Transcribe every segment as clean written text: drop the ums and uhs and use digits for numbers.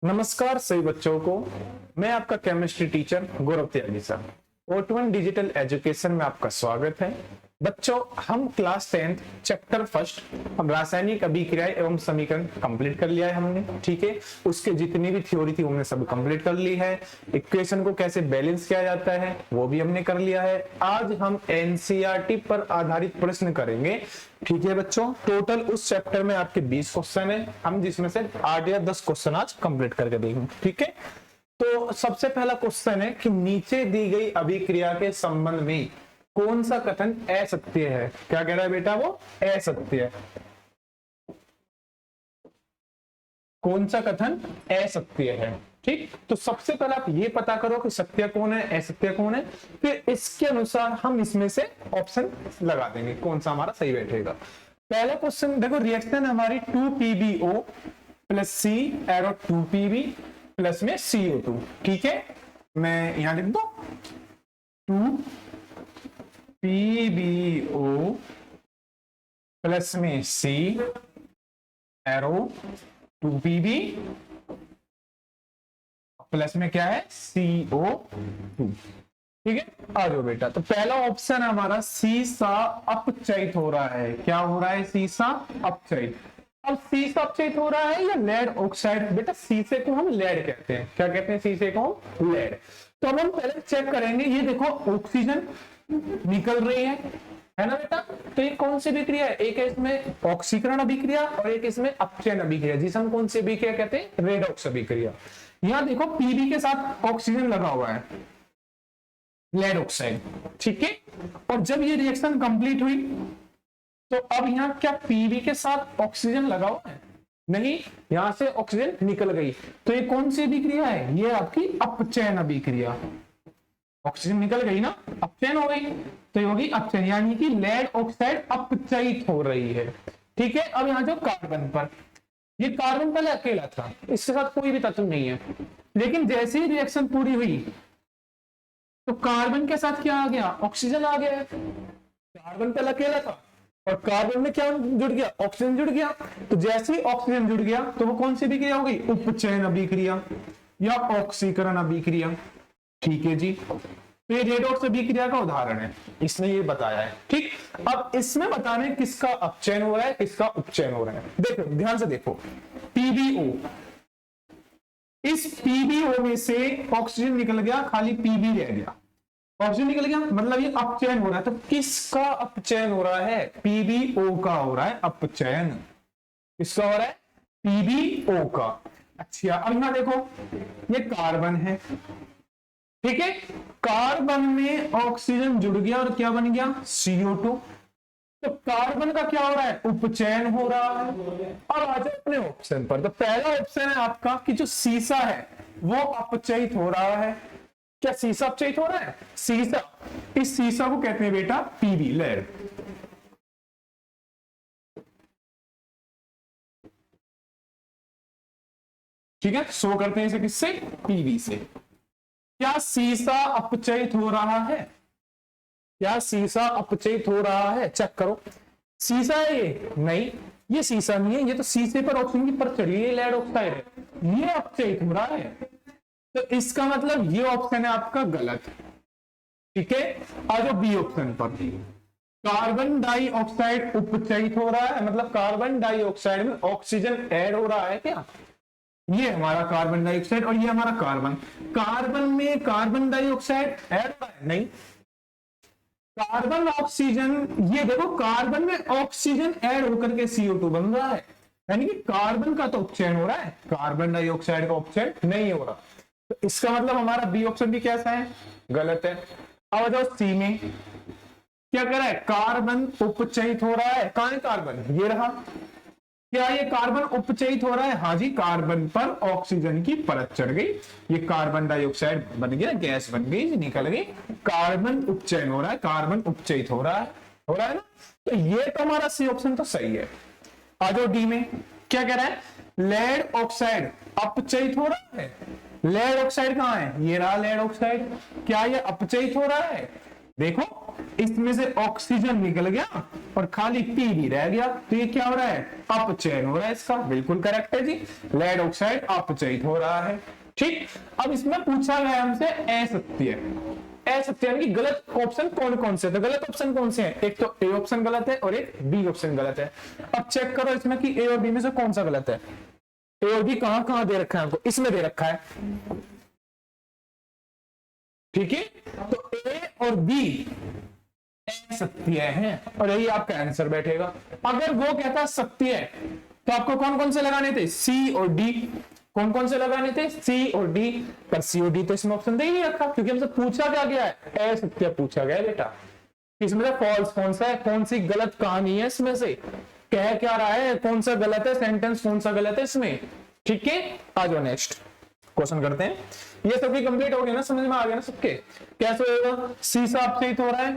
नमस्कार सभी बच्चों को। मैं आपका केमिस्ट्री टीचर गौरव त्यागी सर। O2 डिजिटल एजुकेशन में आपका स्वागत है। बच्चों, हम क्लास 10th चैप्टर फर्स्ट हम रासायनिक अभिक्रिया एवं समीकरण कंप्लीट कर लिया है हमने। ठीक है, उसके जितनी भी थ्योरी थी हमने सब कंप्लीट कर ली है। इक्वेशन को कैसे बैलेंस किया जाता है वो भी हमने कर लिया है। आज हम एनसीईआरटी पर आधारित प्रश्न करेंगे। ठीक है बच्चों, टोटल उस चैप्टर में आपके 20 क्वेश्चन है, हम जिसमें से 8 या 10 क्वेश्चन आज कंप्लीट करके देखेंगे। ठीक है, तो सबसे पहला क्वेश्चन है कि नीचे दी गई अभिक्रिया के संबंध में कौन सा कथन असत्य है। क्या कह रहा है बेटा, वो असत्य है। कौन सा कथन असत्य है। ठीक, तो सबसे पहले आप ये पता करो कि सत्य कौन है, असत्य कौन है, फिर इसके अनुसार हम इसमें से ऑप्शन लगा देंगे कौन सा हमारा सही बैठेगा। पहला क्वेश्चन देखो, रिएक्शन हमारी 2PbO प्लस सी एरो 2Pb प्लस में CO2। ठीक है, मैं यहां लिख दो 2PbO प्लस में C एरो 2Pb प्लस में क्या है CO2। ठीक है, आ जाओ बेटा। तो पहला ऑप्शन हमारा सीसा अपचयित हो रहा है। क्या हो रहा है, सीसा अपचयित। अब सीसा अपचयित हो रहा है या लेड ऑक्साइड। बेटा सीसे को हम लेड कहते हैं। क्या कहते हैं, सीसे को लेड। तो अब हम पहले चेक करेंगे, ये देखो ऑक्सीजन निकल रही है ना बेटा। तो ये कौन सी अभिक्रिया है, एक है इसमें ऑक्सीकरण अभिक्रिया और एक इसमें अपचयन अभिक्रिया, जिसे हम कौन सी अभिक्रिया कहते हैं, रेडॉक्स अभिक्रिया। यहां देखो पीबी के साथ ऑक्सीजन लगा हुआ है, लेड ऑक्साइड। ठीक है, और जब ये रिएक्शन कंप्लीट हुई तो अब यहाँ क्या पीबी के साथ ऑक्सीजन लगा हुआ है, नहीं, यहां से ऑक्सीजन निकल गई। तो ये कौन सी अभिक्रिया है, ये आपकी अपचयन अभिक्रिया। ऑक्सीजन निकल गई ना, अपचयन हो गई, तो ये होगी अपचयन, यानी कि लेड ऑक्साइड अपचयित हो रही है। ठीक है, अब यहाँ जो कार्बन पर, ये कार्बन पहले अकेला था, इसके साथ कोई भी तत्व नहीं है, लेकिन जैसे ही रिएक्शन पूरी हुई तो कार्बन के साथ क्या आ गया, ऑक्सीजन आ गया। कार्बन पहले अकेला था और कार्बन में क्या जुड़ गया, ऑक्सीजन जुड़ गया। तो जैसे ही ऑक्सीजन जुड़ गया तो वो कौन सी अभिक्रिया हो गई, उपचयन अभिक्रिया या ऑक्सीकरण अभिक्रिया। ठीक है जी, तो ये रेडॉक्स अभिक्रिया का उदाहरण है, इसने ये बताया है। ठीक, अब इसमें बताने किसका अपचयन हो रहा है, किसका उपचयन हो रहा है। देखो ध्यान से देखो, PbO, इस PbO में से ऑक्सीजन निकल गया, खाली Pb रह गया। ऑक्सीजन निकल गया मतलब ये अपचयन हो रहा है। तो किसका अपचयन हो रहा है, PbO का हो रहा है अपचयन। किसका हो रहा है, PbO का। अच्छा, अब यहां देखो ये कार्बन है। ठीक है, कार्बन में ऑक्सीजन जुड़ गया और क्या बन गया, CO2। तो कार्बन का क्या हो रहा है, उपचयन हो रहा है। और आ जाए अपने ऑप्शन पर, तो पहला ऑप्शन है आपका कि जो सीसा है वो अपचयित हो रहा है। क्या सीसा अपचयित हो रहा है, सीसा, इस सीसा को कहते हैं बेटा पीबी, लेड। ठीक है, शो करते हैं इसे किससे, पीबी से। क्या सीसा अपचयित हो रहा है, क्या सीसा अपचयित हो रहा है, चेक करो। सीसा है ये, नहीं ये सीसा नहीं है, ये तो सीसे पर ऑक्सीजन की परत चढ़ी है, ये लेड ऑक्साइड है, ये अपचयित हो रहा है। तो इसका मतलब ये ऑप्शन है आपका गलत। ठीक है, आ जाओ बी ऑप्शन पर। कार्बन डाइऑक्साइड उपचयित हो रहा है, मतलब कार्बन डाइऑक्साइड में ऑक्सीजन ऐड हो रहा है क्या। ये हमारा कार्बन डाइऑक्साइड और ये हमारा कार्बन, कार्बन में कार्बन डाइऑक्साइड ऐड हो रहा है, नहीं। कार्बन ऑक्सीजन, ये देखो कार्बन में ऑक्सीजन ऐड होकर के CO2 बन रहा है, यानी कि कार्बन का तो उपचयन हो रहा है, कार्बन डाइऑक्साइड का उपचयन नहीं हो रहा। तो इसका मतलब हमारा बी ऑप्शन भी कैसा है, गलत है। अब जाओ सी में, क्या कर रहा है, कार्बन उपचयित हो रहा है। कहां है कार्बन, ये रहा। क्या ये कार्बन उपचयित हो रहा है, हाँ जी, कार्बन पर ऑक्सीजन की परत चढ़ गई, ये कार्बन डाइऑक्साइड बन गया, गैस बन गई, निकल गई, कार्बन उपचयन हो रहा है, कार्बन उपचयित हो रहा है ना। तो ये तो हमारा सी ऑप्शन तो सही है। आ जाओ डी में, क्या कह रहा है, लेड ऑक्साइड अपचयित हो रहा है। लेड ऑक्साइड कहां है, ये रहा लेड ऑक्साइड। क्या ये अपचयित हो रहा है, देखो इसमें से ऑक्सीजन निकल गया और खाली पी भी रह गया, तो ये क्या हो रहा है, अपचयन हो रहा है इसका। बिल्कुल करेक्ट है जी, लेड ऑक्साइड अपचयित हो रहा है। ठीक, अब इसमें पूछा गया हमसे असत्य, असत्य यानी कि गलत ऑप्शन कौन कौन से, तो गलत ऑप्शन कौन से हैं, एक तो ए ऑप्शन गलत है और एक बी ऑप्शन गलत है। अब चेक करो इसमें कि ए और बी में से कौन सा गलत है। ए और बी कहां कहां दे रखा है हमको, इसमें दे रखा है, ठीक है, तो ए और बी सत्य है और यही आपका आंसर बैठेगा। अगर वो कहता सत्य है तो आपको कौन कौन से लगाने थे, सी और डी, कौन कौन से लगाने थे, सी और डी, पर सी और डी तो इसमें ऑप्शन दे ही नहीं रखा, क्योंकि हमसे पूछा क्या गया है, असत्य पूछा गया है बेटा। इसमें से फॉल्स कौन सा है, कौन सी गलत कहानी है इसमें से, कह क्या रहा है, कौन सा गलत है सेंटेंस, कौन सा गलत है इसमें, ठीक है। आ जाओ नेक्स्ट क्वेश्चन करते हैं। ये सबकी कंप्लीट हो गई ना, समझ में आ गया ना सबके, कैसे होगा, सीसा अपचयित हो रहा है,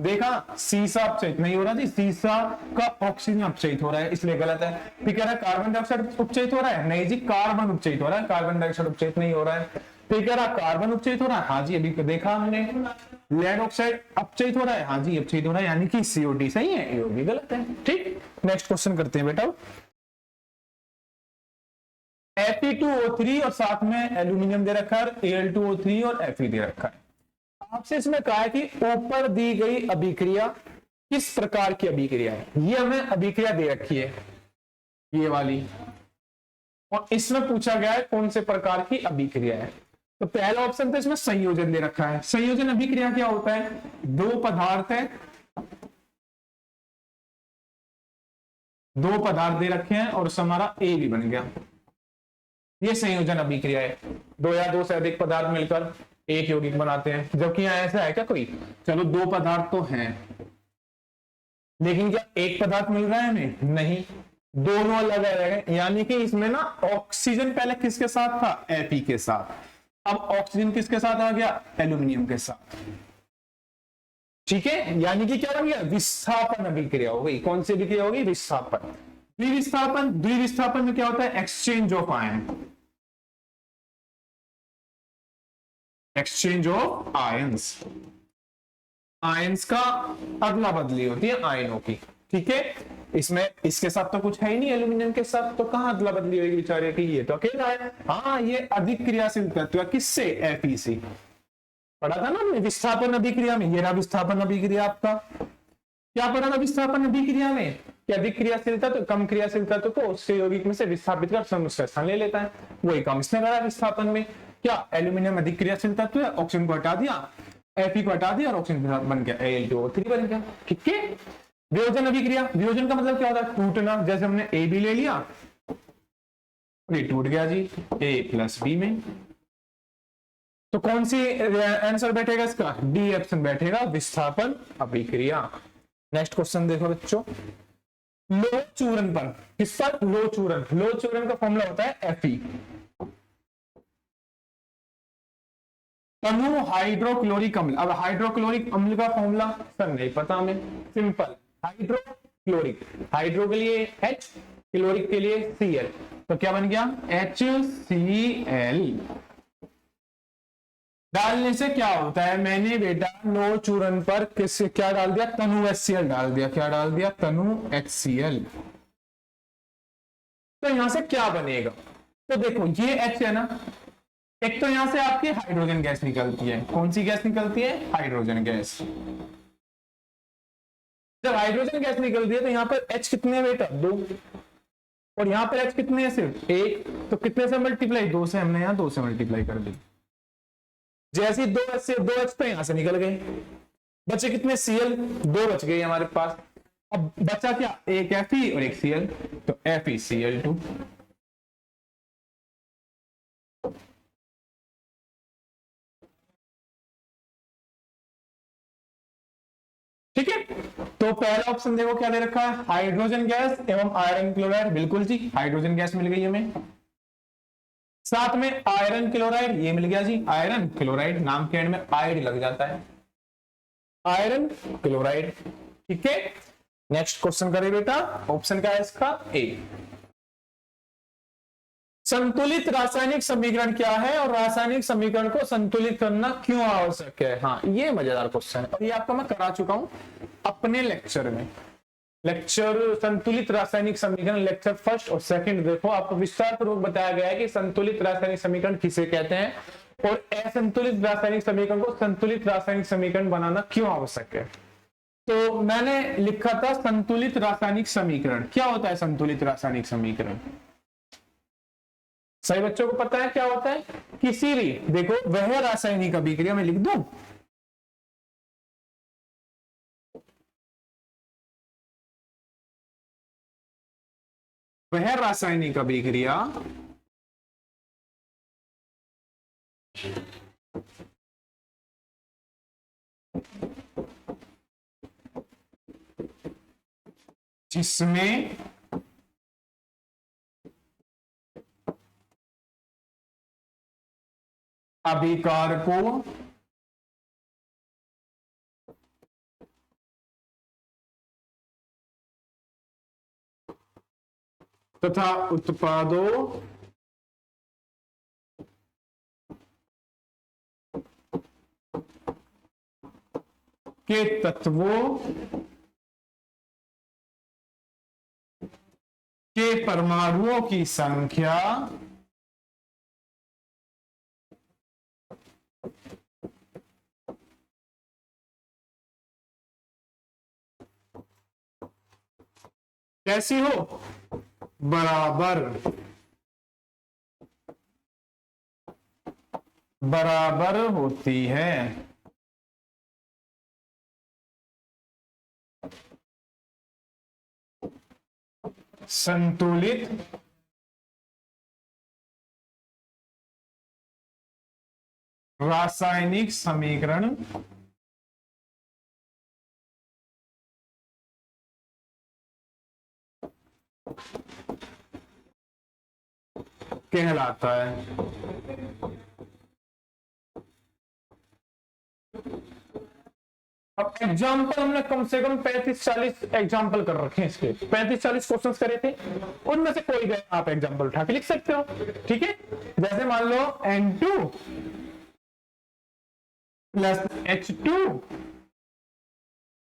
देखा सीसा अपचयित नहीं हो रहा जी, सीसा का ऑक्सीजन अपचयित हो रहा है इसलिए गलत है। फिर कह रहा है कार्बन डाइऑक्साइड उपचयित हो रहा है, नहीं जी कार्बन उपचयित हो रहा है, कार्बन डाइऑक्साइड उपचयित नहीं हो रहा है। फिर कह रहा कार्बन उपचयित हो रहा है, हाँ जी अभी देखा हमने। लेड ऑक्साइड अपचयित हो रहा है, हाँ जी अपचयित हो रहा है, यानी कि सीओडी सही है, ए भी गलत है। ठीक, नेक्स्ट क्वेश्चन करते हैं बेटा। Fe2O3 और साथ में एल्यूमिनियम दे रखा है, Al2O3 और Fe दे रखा है। आपसे इसमें कहा है कि ऊपर दी गई अभिक्रिया किस प्रकार की अभिक्रिया है, ये हमें अभिक्रिया दे रखी है ये वाली, और इसमें पूछा गया है कौन से प्रकार की अभिक्रिया है। तो पहला ऑप्शन तो इसमें संयोजन दे रखा है। संयोजन अभिक्रिया क्या होता है, दो पदार्थ है, दो पदार्थ दे रखे हैं और उससे हमारा ए भी बन गया, ये संयोजन अभिक्रिया है। दो या दो से अधिक पदार्थ मिलकर एक यौगिक बनाते हैं, जबकि यहां ऐसा है क्या कोई, चलो दो पदार्थ तो हैं लेकिन क्या एक पदार्थ मिल रहा है हमें, नहीं, दोनों अलग अलग है। यानी कि इसमें ना ऑक्सीजन पहले किसके साथ था, Fe के साथ, अब ऑक्सीजन किसके साथ आ गया, एल्यूमिनियम के साथ, ठीक है। यानी कि क्या हो गया, विस्थापन अभिक्रिया हो गई। कौन सी अभिक्रिया होगी, विस्थापन। द्विविस्थापन, द्विविस्थापन में क्या होता है, exchange of ion, exchange of ions, ions का अदला बदली होती है आयनों की, ठीक है। इसमें इसके साथ तो कुछ है ही नहीं, एल्यूमिनियम के साथ तो कहां अदला बदली होगी बेचारे की, ये तो अकेला है। हाँ, ये अधिक क्रियाशील तत्व किससे, Fe से पढ़ा था ना हमने विस्थापन अभिक्रिया में। ये रहा विस्थापन अभिक्रिया आपका, क्या पढ़ा था विस्थापन अभिक्रिया में, कि अधिक क्रियाशीलता तो कम क्रियाशीलता तो उससे यौगिक में से विस्थापित कर उसका स्थान ले लेता है, वही काम इसने करा विस्थापन में। क्या एल्यूमिनियम अधिक क्रियाशील तत्व है, ऑक्सीजन को हटा दिया, Fe को हटा दिया और ऑक्सीजन के साथ बन गया Al2O3 बन गया, ठीक है। वियोजन अभिक्रिया, वियोजन का मतलब क्या होता है, टूटना। जैसे हमने ए बी ले लिया, ये टूट गया जी A+B में, तो कौन सी आंसर बैठेगा इसका, डी ऑप्शन बैठेगा, विस्थापन अभिक्रिया। नेक्स्ट क्वेश्चन देखो बच्चों, लोह चूर्ण पर, किस पर, लोह चूर्ण, लोह चूर्ण का फॉर्मूला होता है Fe। तनु हाइड्रोक्लोरिक अम्ल, अब हाइड्रोक्लोरिक अम्ल का फॉर्मूला सर नहीं पता हमें, सिंपल हाइड्रोक्लोरिक, हाइड्रो के लिए H, क्लोरिक के लिए Cl, तो क्या बन गया HCl। डालने से क्या होता है, मैंने बेटा लोह चूर्ण पर किस क्या डाल दिया, तनु HCl डाल दिया, क्या डाल दिया, तनु HCl। तो यहां से क्या बनेगा, तो देखो ये H है ना, एक तो यहां से आपकी हाइड्रोजन गैस निकलती है, कौन सी गैस निकलती है, हाइड्रोजन गैस। जब हाइड्रोजन गैस निकलती है तो यहाँ पर H कितने है बेटा, 2, और यहाँ पर H कितने है, सिर्फ 1, तो कितने से मल्टीप्लाई, 2 से, हमने यहाँ 2 से मल्टीप्लाई कर दी। जैसे 2H से 2H तो यहां से निकल गए, बचे कितने Cl, 2 बच गए हमारे पास। अब बचा क्या, एक Fe और एक Cl, तो FeCl2। ठीक है, तो पहला ऑप्शन देखो क्या दे रखा है, हाइड्रोजन गैस एवं आयरन क्लोराइड, बिल्कुल जी हाइड्रोजन गैस मिल गई हमें, साथ में आयरन क्लोराइड ये मिल गया जी, आयरन क्लोराइड, नाम के एंड में आइड लग जाता है, आयरन क्लोराइड, ठीक है। नेक्स्ट क्वेश्चन करें बेटा, ऑप्शन क्या है इसका, ए। संतुलित रासायनिक समीकरण क्या है और रासायनिक समीकरण को संतुलित करना क्यों आवश्यक है, हाँ ये मजेदार क्वेश्चन है और ये आपका मैं करा चुका हूं अपने लेक्चर में, लेक्चर संतुलित रासायनिक समीकरण लेक्चर फर्स्ट और सेकंड देखो, आपको विस्तार पूर्वक बताया गया है कि संतुलित रासायनिक समीकरण किसे कहते हैं और असंतुलित रासायनिक समीकरण को संतुलित रासायनिक समीकरण बनाना क्यों आवश्यक है। तो मैंने लिखा था संतुलित रासायनिक समीकरण। क्या होता है संतुलित रासायनिक समीकरण? सही बच्चों को पता है क्या होता है? किसी भी, देखो, वह रासायनिक अभिक्रिया में लिख दूं, वह रासायनिक अभिक्रिया जिसमें अभिकारकों तथा उत्पादों के तत्वों के परमाणुओं की संख्या कैसी हो? बराबर बराबर होती है। संतुलित रासायनिक समीकरण कहलाता है। अब एग्जाम्पल हमने कम से कम 35-40 एग्जाम्पल कर रखे हैं, इसके 35-40 क्वेश्चंस करे थे, उनमें से कोई भी आप एग्जाम्पल उठा के लिख सकते हो। ठीक है, जैसे मान लो N2 plus H2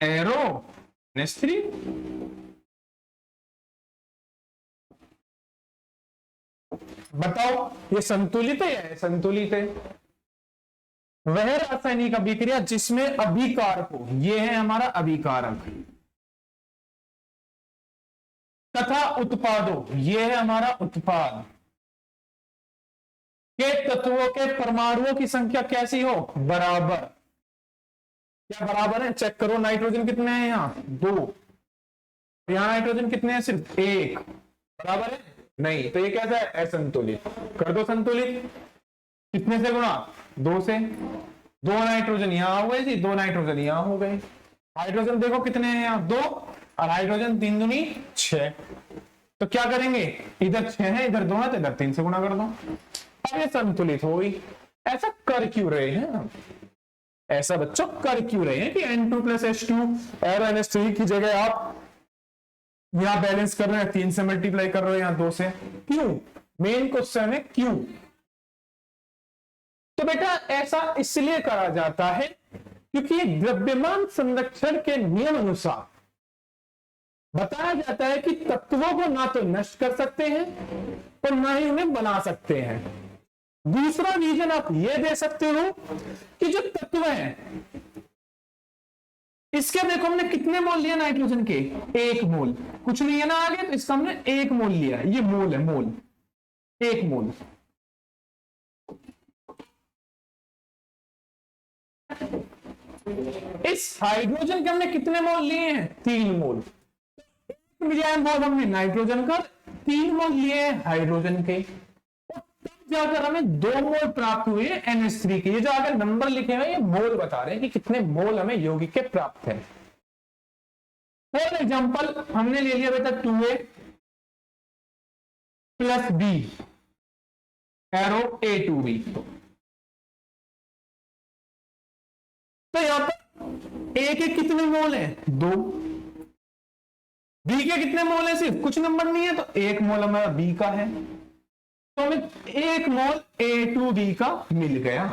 arrow NH3। बताओ ये संतुलित है या संतुलित है? वह रासायनिक अभिक्रिया जिसमें अभिकारक हो, ये है हमारा अभिकारक, तथा उत्पादों, ये है हमारा उत्पाद, के तत्वों के परमाणुओं की संख्या कैसी हो? बराबर। क्या बराबर है? चेक करो, नाइट्रोजन कितने हैं यहाँ? 2। यहाँ नाइट्रोजन कितने हैं? सिर्फ 1। बराबर है? नहीं, तो ये कैसा है? असंतुलित। कर दो संतुलित। कितने से गुणा? 2 से। 2 नाइट्रोजन यहां हो गए जी, 2 नाइट्रोजन यहां हो गए। हाइड्रोजन देखो कितने हैं यहाँ? 2, और हाइड्रोजन 3 दूनी 6। तो क्या करेंगे? इधर 6 है, इधर 2 है, तो इधर 3 से गुणा कर दो। अब ये संतुलित हो गई। ऐसा कर क्यों रहे हैं? ऐसा बच्चों कर क्यों रहे हैं कि N2 प्लस H2 और NH3 की जगह आप यहां बैलेंस कर रहे हैं, 3 से मल्टीप्लाई कर रहे हो, यहां 2 से? क्यों? मेन क्वेश्चन है क्यों। तो बेटा ऐसा इसलिए करा जाता है क्योंकि द्रव्यमान संरक्षण के नियम अनुसार बताया जाता है कि तत्वों को ना तो नष्ट कर सकते हैं और ना ही उन्हें बना सकते हैं। दूसरा रीजन आप यह दे सकते हो कि जो तत्व हैं, इसके देखो हमने कितने मोल लिया नाइट्रोजन के? 1 मोल। कुछ नहीं है ना आगे, तो इसका हमने 1 मोल लिया। ये मोल है, मोल, 1 मोल। इस हाइड्रोजन के हमने कितने मोल लिए हैं? 3 मोल। मिला मोल हमने नाइट्रोजन का, 3 मोल लिए हाइड्रोजन के, तब जाकर हमें 2 मोल प्राप्त हुए NH3 के। ये जो आगे नंबर लिखे हुए ये मोल बता रहे हैं कि कितने मोल हमें यौगिक के प्राप्त है। फॉर एग्जाम्पल हमने ले लिया बेटा 2A plus B arrow A2B। तो यहां पर A के कितने मोल हैं? 2। B के कितने मोल हैं? सिर्फ कुछ नंबर नहीं है, तो 1 मोल हमारा B का है, तो हमें 1 मोल A2B का मिल गया।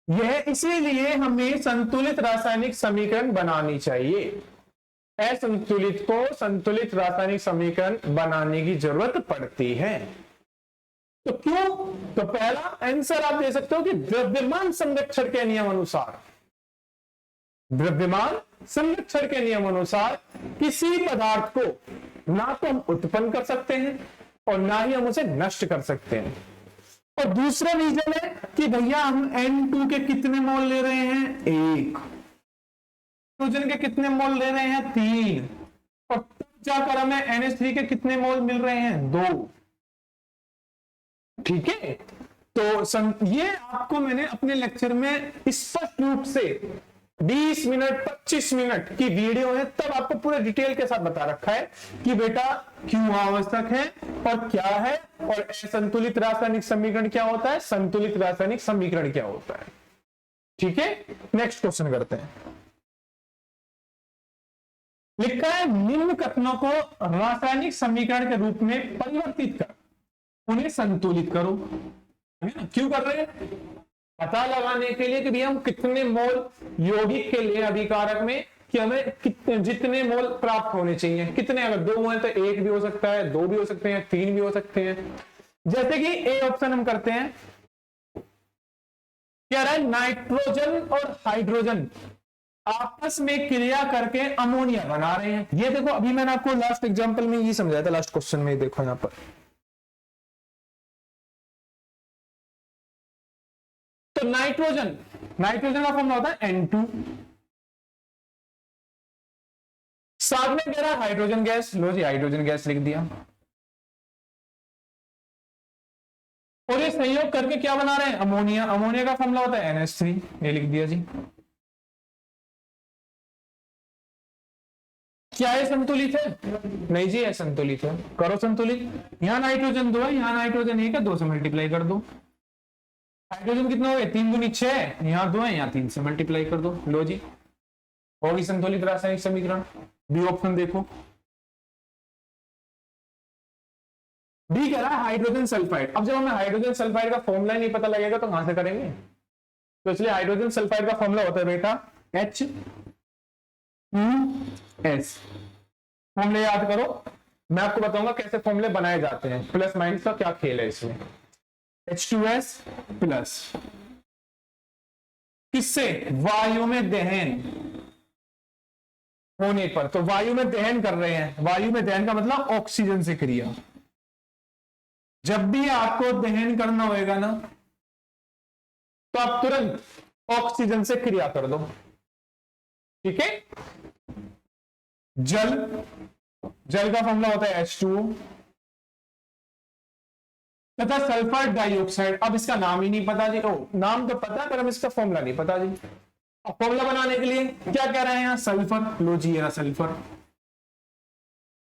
यह इसीलिए हमें संतुलित रासायनिक समीकरण बनानी चाहिए। असंतुलित को संतुलित रासायनिक समीकरण बनाने की जरूरत पड़ती है। तो क्यों? तो पहला आंसर आप दे सकते हो कि द्रव्यमान संरक्षण के नियम अनुसार, द्रव्यमान संरक्षण के नियम अनुसार किसी पदार्थ को ना तो हम उत्पन्न कर सकते हैं और ना ही हम उसे नष्ट कर सकते हैं। और दूसरा रीजन है कि भैया हम N2 के कितने मोल ले रहे हैं? 1। हाइड्रोजन के कितने मोल ले रहे हैं? 3। और तब जाकर हमें NH3 के कितने मोल मिल रहे हैं? 2। ठीक है, तो ये आपको मैंने अपने लेक्चर में स्पष्ट रूप से 20 मिनट 25 मिनट की वीडियो है, तब आपको पूरे डिटेल के साथ बता रखा है कि बेटा क्यों आवश्यक है और क्या है, और असंतुलित रासायनिक समीकरण क्या होता है, संतुलित रासायनिक समीकरण क्या होता है। ठीक है, नेक्स्ट क्वेश्चन करते हैं। लिखा है निम्न कथनों को रासायनिक समीकरण के रूप में परिवर्तित कर उन्हें संतुलित करो। क्यों कर रहे हैं? पता लगाने के लिए कि भैया हम कितने मोल यौगिक के लिए अभिकारक में कि हमें जितने मोल प्राप्त होने चाहिए, कितने, अगर 2 हैं तो 1 भी हो सकता है, 2 भी हो सकते हैं, 3 भी हो सकते हैं। जैसे कि ए ऑप्शन हम करते हैं, क्या रहा है, नाइट्रोजन और हाइड्रोजन आपस में क्रिया करके अमोनिया बना रहे हैं। ये देखो, अभी मैंने आपको लास्ट एग्जांपल में ये समझाया था, लास्ट क्वेश्चन में देखो यहां पर। तो नाइट्रोजन का फॉर्मूला होता है N2, साथ में कह रहा है हाइड्रोजन गैस, लो जी हाइड्रोजन गैस लिख दिया, और ये संयोग करके क्या बना रहे हैं, अमोनिया। अमोनिया का फॉर्मूला होता है NH3, ये लिख दिया जी। क्या है, संतुलित है? नहीं जी, असंतुलित है। करो संतुलित। यहां नाइट्रोजन 2 है, यहां नाइट्रोजन 1 है, 2 से मल्टीप्लाई कर दो। हाइड्रोजन कितना हो गया, 3 दूनी 6, यहां 2 है, यहां 3 से मल्टीप्लाई कर दो, लो जी होगी संतुलित रासायनिक समीकरण। बी ऑप्शन देखो, बी कह रहा है हाइड्रोजन सल्फाइड। अब जब हमें हाइड्रोजन सल्फाइड का फॉर्मूला नहीं पता लगेगा तो कहां से करेंगे? तो इसलिए हाइड्रोजन सल्फाइड का फॉर्मूला होता है बेटा H2S। फॉर्मूले याद करो, मैं आपको बताऊंगा कैसे फॉर्मूले बनाए जाते हैं, प्लस माइनस का क्या खेल है इसमें। H2S प्लस किससे, वायु में दहन होने पर, तो वायु में दहन कर रहे हैं, वायु में दहन का मतलब ऑक्सीजन से क्रिया। जब भी आपको दहन करना होगा ना, तो आप तुरंत ऑक्सीजन से क्रिया कर दो। ठीक है, जल का फॉर्मूला होता है H2O तथा सल्फर डाइऑक्साइड। अब इसका नाम ही नहीं पता जी, नाम तो पता है पर हम इसका फॉर्मूला नहीं पता जी। अब फॉर्मूला बनाने के लिए क्या कह रहे हैं यहाँ, सल्फर, लो जी ये सल्फर।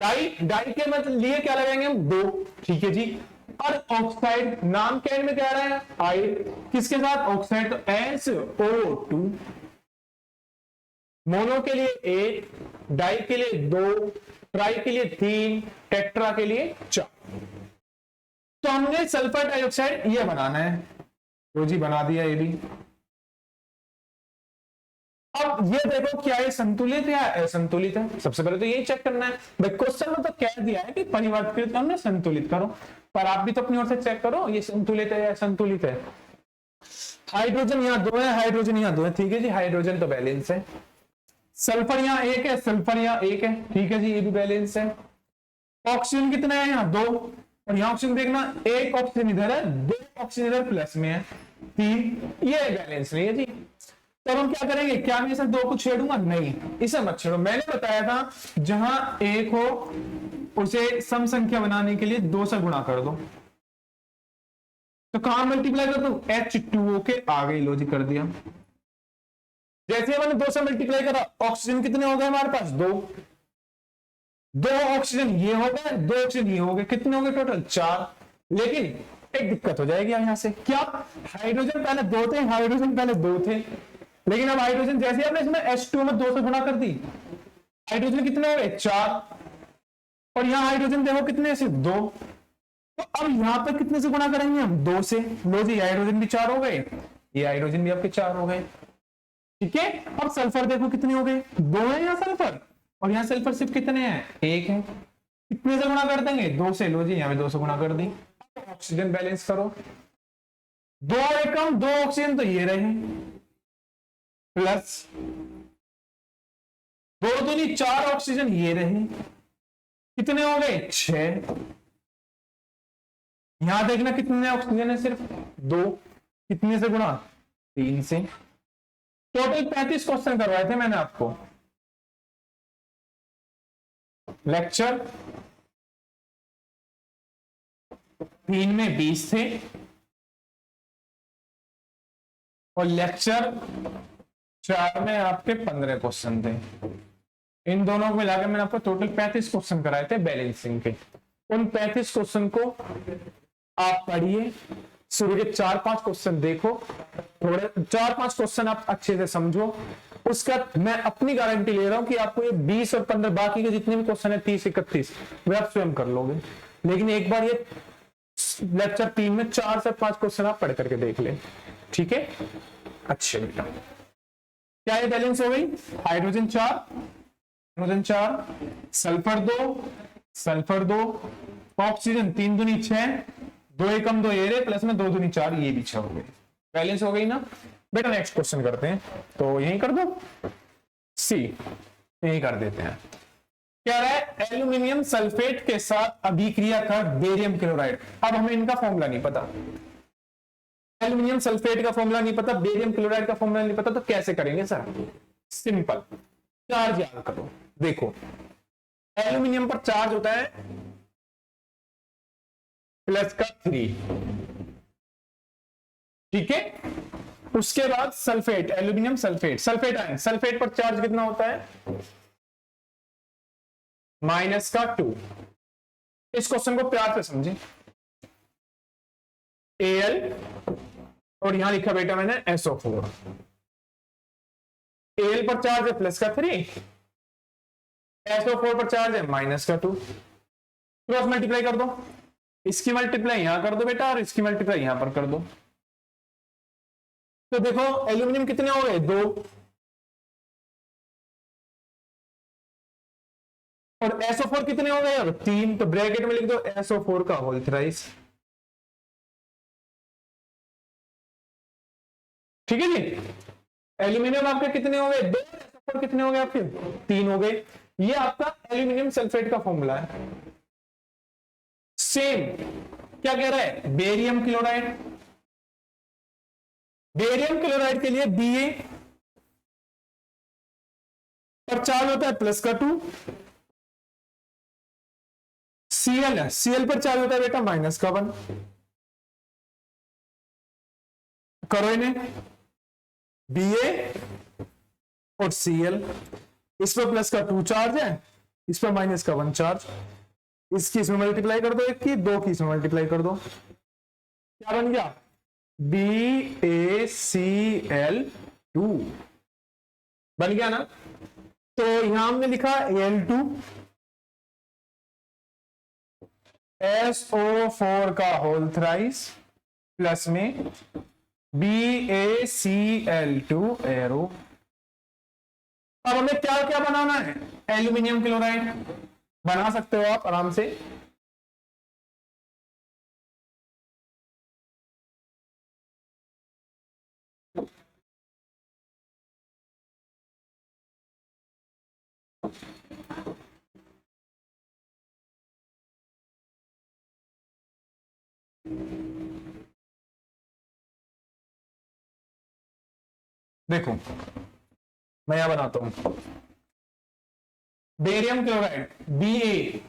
डाई के मतलब लिए क्या लगाएंगे हम, 2, ठीक है जी। और ऑक्साइड, नाम के एंड में क्या रहा है, आई, किसके साथ, ऑक्साइड, तो SO2। मोनो के लिए 1, डाई के लिए 2, ट्राई के लिए 3, टेट्रा के लिए 4। तो हमने सल्फर डाइऑक्साइड ये बनाना है, तो जी बना दिया ये भी। अब ये देखो क्या ये संतुलित है या असंतुलित है, सबसे पहले तो यही चेक करना है। भाई क्वेश्चन में तो कह दिया है कि परिवर्तित करना, संतुलित करो, पर आप भी तो अपनी ओर से चेक करो ये संतुलित है या असंतुलित है। हाइड्रोजन यहाँ 2 है, हाइड्रोजन यहाँ 2 है, ठीक है जी, हाइड्रोजन तो बैलेंस है। सल्फर यहाँ 1 है, सल्फर यहाँ 1 है, ठीक है जी, ये भी बैलेंस है। ऑक्सीजन कितना है यहाँ 2, और यहाँ ऑक्सीजन देखना, 1 ऑक्सीजन इधर है, 2 ऑक्सीजन इधर प्लस में है, 3, ये बैलेंस नहीं है जी। तब हम क्या करेंगे, क्या मैं इसे 2 को छेड़ूंगा, नहीं इसे मत छेड़ो। मैंने बताया था जहां 1 हो उसे सम संख्या बनाने के लिए 2 से गुणा कर दो। तो कहां मल्टीप्लाई कर दो, H2O के आगे, लॉजिक कर दिया। जैसे मैंने 2 से मल्टीप्लाई करा, ऑक्सीजन कितने हो गए हमारे पास, 2 ऑक्सीजन ये हो गए, 2 ऑक्सीजन ये हो गए, कितने हो गए टोटल, 4। लेकिन एक दिक्कत हो जाएगी यहां से, क्या, हाइड्रोजन पहले 2 थे, हाइड्रोजन पहले 2 थे, लेकिन अब हाइड्रोजन जैसे आपने इसमें H2O में 2 से गुणा कर दी, हाइड्रोजन कितने हो गए, 4, और यहां हाइड्रोजन देखो कितने से, 2। तो अब यहां पर कितने से गुणा करेंगे हम, 2 से, लो जी हाइड्रोजन भी 4 हो गए, ये हाइड्रोजन भी आपके 4 हो गए, ठीक है। अब सल्फर देखो कितने हो गए, 2 है यहाँ सल्फर, और यहाँ सल्फर सिर्फ कितने हैं, एक है। कितने से गुणा कर देंगे, 2 से। लो जी, यहाँ पे 2 से गुणा कर दी। ऑक्सीजन बैलेंस करो, 2 एकम 2 ऑक्सीजन तो ये रहे, प्लस 2 दूनी 4 ऑक्सीजन ये रहे, कितने हो गए, 6। यहां देखना कितने ऑक्सीजन है, सिर्फ 2। कितने से गुणा, 3 से। टोटल 35 क्वेश्चन करवाए थे मैंने आपको। लेक्चर 3 में 20 थे और लेक्चर 4 में आपके 15 क्वेश्चन थे। इन दोनों को मिलाकर मैंने आपको टोटल 35 क्वेश्चन कराए थे बैलेंसिंग के। उन 35 क्वेश्चन को आप पढ़िए, शुरू के 4-5 क्वेश्चन देखो, थोड़े 4-5 क्वेश्चन आप अच्छे से समझो। उसका मैं अपनी गारंटी ले रहा हूं कि आपको ये 20 और 15 बाकी के जितने भी क्वेश्चन है 30-31 वे आप स्वयं कर लोगे। लेकिन एक बार ये लेक्चर 3 में 4 से 5 क्वेश्चन आप पढ़ करके देख ले, ठीक है। अच्छा बेटा, क्या ये बैलेंस हो गई, हाइड्रोजन 4, सल्फर 2, ऑक्सीजन 3 दूनी 6, 2 एकम 2 ये रहे, प्लस में 2 दूनी 4, ये भी 6 हो गए। बैलेंस हो गई ना बेटा। नेक्स्ट क्वेश्चन करते हैं, तो यही कर दो, सी यही कर देते हैं। क्या है, एल्यूमिनियम सल्फेट के साथ अभिक्रिया कर बेरियम क्लोराइड। अब हमें इनका फॉर्मूला नहीं पता, एल्यूमिनियम सल्फेट का फॉर्मूला नहीं पता, बेरियम क्लोराइड का फॉर्मूला नहीं पता, तो कैसे करेंगे सर, सिंपल, चार्ज याद करो। देखो एल्यूमिनियम पर चार्ज होता है प्लस का 3, ठीक है। उसके बाद sulphate, aluminium sulphate ion, sulphate पर चार्ज कितना होता है, माइनस का 2। इस क्वेश्चन को प्यार से समझे, Al और यहां लिखा बेटा मैंने SO4। Al पर चार्ज है प्लस का 3, SO4 पर चार्ज है माइनस का 2। क्रॉस मल्टीप्लाई कर दो, इसकी मल्टीप्लाई यहां कर दो बेटा और इसकी मल्टीप्लाई यहां पर कर दो। तो देखो एल्यूमिनियम कितने हो गए, 2, और SO4 कितने हो गए, 3। तो ब्रैकेट में लिख दो SO4 का होल थ्राइस, ठीक है जी। एल्यूमिनियम आपके कितने हो गए, 2, SO4 कितने हो गए आपके, 3 हो गए। ये आपका एल्यूमिनियम सल्फेट का फॉर्मूला है। सेम क्या कह रहा है, बेरियम क्लोराइड, बेरियम क्लोराइड के लिए Ba पर चार्ज होता है प्लस का 2, Cl है, Cl पर चार्ज होता है बेटा माइनस का 1। करो इन्हें, Ba और Cl, इस पर प्लस का 2 चार्ज है, इस पर माइनस का 1 चार्ज। इसकी इसमें मल्टीप्लाई कर दो, एक की 2 की इसमें मल्टीप्लाई कर दो, क्या बन गया, BaCl2 बन गया ना। तो यहां हमने लिखा Al2 SO4 का होल थ्राइस प्लस में BaCl2 एरो। अब हमें क्या क्या बनाना है, एल्यूमिनियम क्लोराइड बना सकते हो आप आराम से। देखो मैं यहां बनाता हूं, बेरियम क्लोराइड Ba,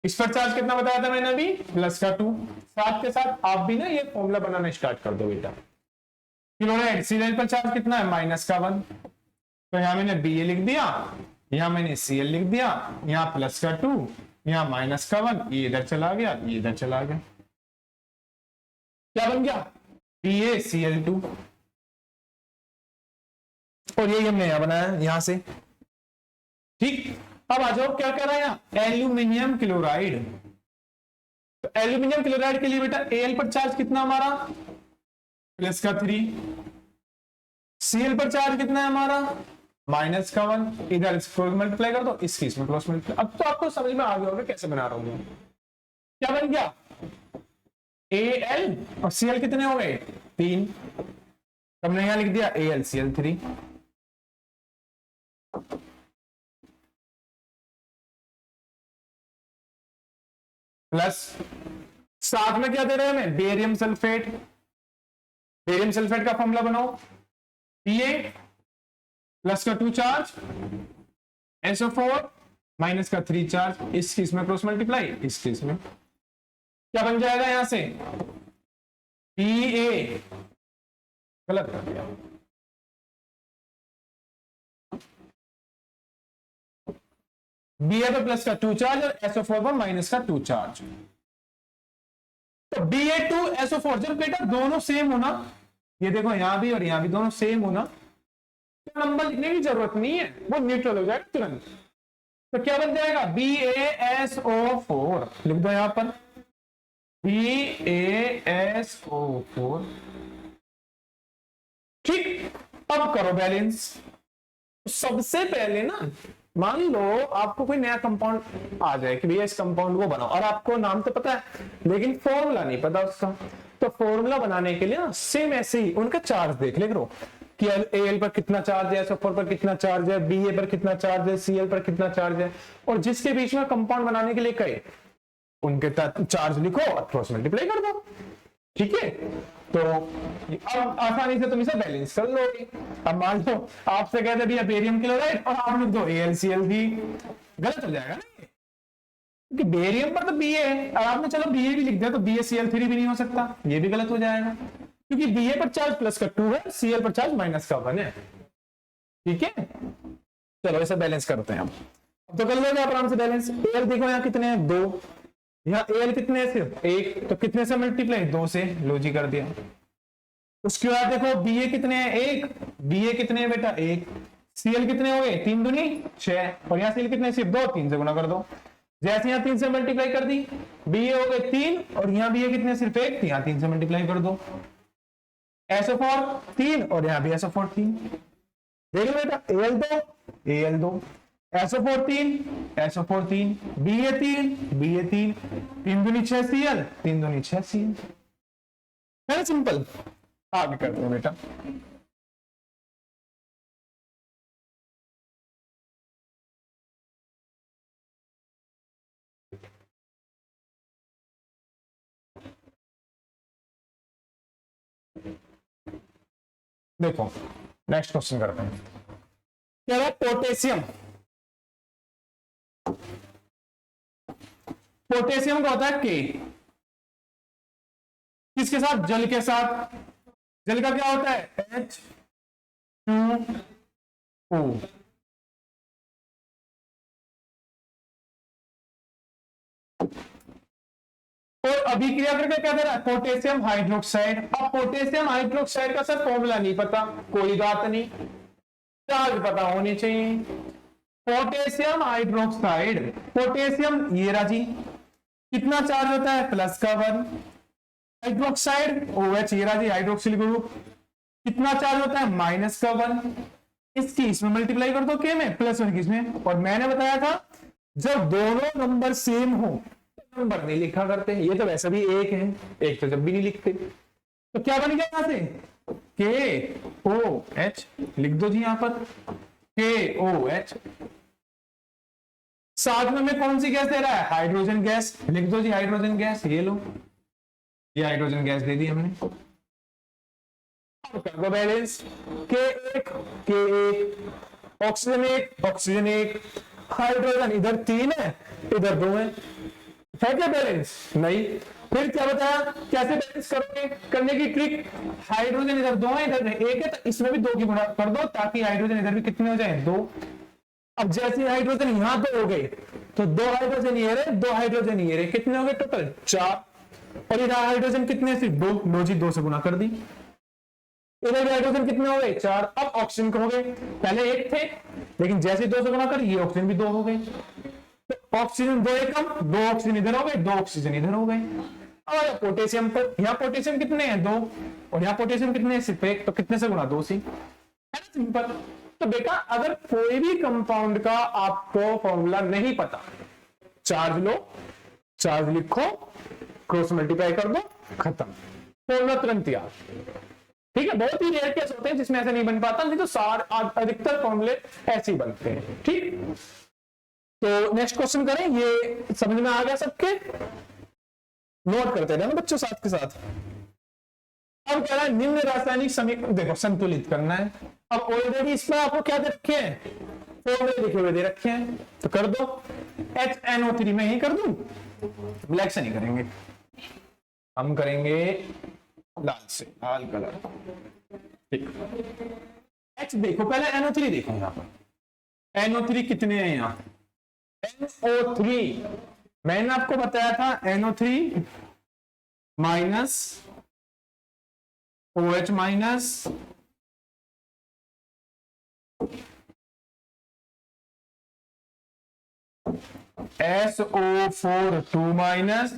इस पर चार्ज कितना बताया था मैंने अभी, प्लस का 2। साथ के साथ आप भी ना ये फॉर्मूला बनाना स्टार्ट कर दो बेटा। क्लोराइड Cl पर चार्ज कितना है, माइनस का 1। तो यहां मैंने Ba लिख दिया, यहां मैंने Cl लिख दिया, यहां प्लस का 2, यहां माइनस का 1, ये इधर चला गया, ये इधर चला गया, क्या बन गया, BaCl2। और यही हमने यहां बनाया यहां से, ठीक। अब आ जाओ, क्या कह रहा है यहाँ, एल्यूमिनियम क्लोराइड। तो एल्यूमिनियम क्लोराइड के लिए बेटा Al पर चार्ज कितना हमारा, प्लस का 3। Cl पर चार्ज कितना है हमारा, माइनस का 1, इधर इसको मल्टीप्लाई कर दो, इसकी इसमें क्रॉस मल्टीप्लाई। अब तो आपको समझ में आ गया होगा कैसे बना रहा हूं मैं। क्या बन गया, AL और CL कितने हो गए 3, हमने यहां लिख दिया AlCl3 प्लस साथ में क्या दे रहे हैं हमें, बेरियम सल्फेट। बेरियम सल्फेट का फॉर्मूला बनाओ, Pa प्लस का 2 चार्ज, SO4 माइनस का 3 चार्ज, इसकी इसमें क्रॉस मल्टीप्लाई, इसकी इसमें क्या बन जाएगा यहां से Pa, गलत कर दिया, Ba पे प्लस का 2 चार्ज और SO4 पर माइनस का 2 चार्ज। तो Ba2SO4 जब बेटा दोनों सेम होना, ये देखो यहां भी और यहां भी दोनों सेम होना, तो नंबर लिखने की जरूरत नहीं है, वो न्यूट्रल हो जाएगा तुरंत। तो क्या बन जाएगा BaSO4, लिख दो यहां पर BaSO4। ठीक, अब करो बैलेंस। सबसे पहले ना मान लो आपको कोई नया कंपाउंड आ जाए कि भैया इस कंपाउंड को बनाओ, और आपको नाम तो पता है लेकिन फॉर्मूला नहीं पता उसका, तो फॉर्मूला बनाने के लिए ना सेम ऐसे ही उनका चार्ज देख ले करो कि Al पर कितना चार्ज है, SO4 पर कितना चार्ज है, Ba पर कितना चार्ज है, Cl पर कितना चार्ज है, और जिसके बीच में कंपाउंड बनाने के लिए कहे उनके चार्ज लिखो और क्रॉस मल्टीप्लाई कर दो। ठीक है, तो अब आसानी से तुम इसे बैलेंस कर लोगे। अब मान लो आपसे कहते भैया बेरियम क्लोराइड और आप लिख दो AlCl भी, गलत हो जाएगा ना, क्योंकि बेरियम पर तो Ba है और आपने चलो Ba भी लिख दिया तो BaCl3 भी नहीं हो सकता, ये भी गलत हो जाएगा, क्योंकि Ba पर चार्ज प्लस का 2 है, Cl पर चार्ज माइनस का 1 है। ठीक है, चलो इसे बैलेंस करते हैं। अब तो कर लोगे आराम से बैलेंस। Al देखो यहाँ कितने हैं 2, यहाँ Al कितने हैं सिर्फ 1, तो कितने से मल्टीप्लाई 2 से, लो जी कर दिया। उसके बाद देखो Ba कितने हैं 1, Ba कितने हैं बेटा 1, Cl कितने हो गए 3 दूनी 6, और यहाँ Cl कितने सिर्फ 2, 3 से गुना कर दो। जैसे यहाँ 3 से मल्टीप्लाई कर दी, Ba हो गए 3 और यहाँ Ba कितने सिर्फ 1, यहाँ 3 से मल्टीप्लाई कर दो। SO4 3 और यहाँ भी SO4 3, देख लो बेटा Al2 SO4 3 SO4 3 Ba3 Ba3 3 दूनी 6 Cl 3 दूनी 6 Cl, है ना सिंपल। आगे करते हैं बेटा। देखो नेक्स्ट क्वेश्चन करते हैं। क्या है पोटेशियम, पोटेशियम का होता है के, किसके साथ, जल के साथ। जल का क्या होता है H2O, और अभिक्रिया करके क्या दे रहा है पोटेशियम हाइड्रोक्साइड। अब पोटेशियम हाइड्रोक्साइड का सर फॉर्मूला नहीं पता, कोई बात नहीं, चार्ज पता होनी चाहिए। पोटेशियम हाइड्रोक्साइड, पोटेशियम ये राजी कितना चार्ज होता है प्लस का 1, हाइड्रोक्साइड OH ये राजी हाइड्रोक्सिल ग्रुप कितना चार्ज होता है माइनस का 1, इसकी इसमें मल्टीप्लाई कर दो के में प्लस 1 इसमें। और मैंने बताया था जब दोनों नंबर सेम हो नंबर नहीं लिखा करते, ये तो वैसे भी एक है, एक तो जब भी नहीं लिखते। तो क्या बन गया यहां से KOH, लिख दो जी यहां पर KOH, साथ में कौन सी गैस दे रहा है हाइड्रोजन गैस, लिख दो जी हाइड्रोजन गैस, ये लो ये हाइड्रोजन गैस दे दी हमने। कर दो balance, K1 oxygen 1 oxygen 1, hydrogen इधर 3 है इधर 2 है क्या बैलेंस नहीं। फिर क्या बताया कैसे बैलेंस करोगे, करने की ट्रिक, हाइड्रोजन इधर 2 है इधर 1 है तो इसमें भी 2 की गुणा कर दो ताकि हाइड्रोजन इधर भी कितने हो जाए 2। अब जैसे हाइड्रोजन यहां 2 हो गए तो 2 हाइड्रोजन ये रहे 2 हाइड्रोजन ये रहे, कितने हो गए टोटल 4, और इधर हाइड्रोजन कितने सिर्फ 2, लो जी 2 से गुणा कर दी। इधर हाइड्रोजन कितने हो गए 4, अब ऑक्सीजन हो गए, पहले 1 थे लेकिन जैसे 2 से गुणा कर ये ऑक्सीजन भी 2 हो गए, तो ऑक्सीजन 2 एकम 2 ऑक्सीजन इधर हो गए 2 ऑक्सीजन इधर हो गए। और पोटेशियम पर, यहाँ पोटेशियम कितने हैं 2 और यहाँ पोटेशियम कितने हैं सिर्फ 1, तो कितने से गुणा 2 से, है ना सिंपल। तो बेटा अगर कोई भी कंपाउंड का आपको फॉर्मूला नहीं पता, चार्ज लो, चार्ज लिखो, क्रॉस मल्टीप्लाई कर दो, खत्म, फॉर्मूला तुरंत याद। ठीक है, बहुत ही रेयर केस होते हैं जिसमें ऐसा नहीं बन पाता, नहीं तो अधिकतर फॉर्मूले ऐसे ही बनते हैं। ठीक, तो नेक्स्ट क्वेश्चन करें, ये समझ में आ गया सबके? नोट करते रहना बच्चों साथ के साथ। अब कह रहा है निम्न रासायनिक समीकरण, देखो संतुलित करना है। अब ऑलरेडी इसमें आपको क्या दे रखे हैं, फॉर्मूले लिखे हुए दे रखे हैं, तो कर दो। HNO3 में ही कर दूं, ब्लैक से नहीं करेंगे, हम करेंगे लाल से, लाल कलर। ठीक, H देखो पहले, NO3 देखो यहां पर, NO3 कितने हैं यहां? NO3 मैंने आपको बताया था, NO3 minus OH minus SO4 2 minus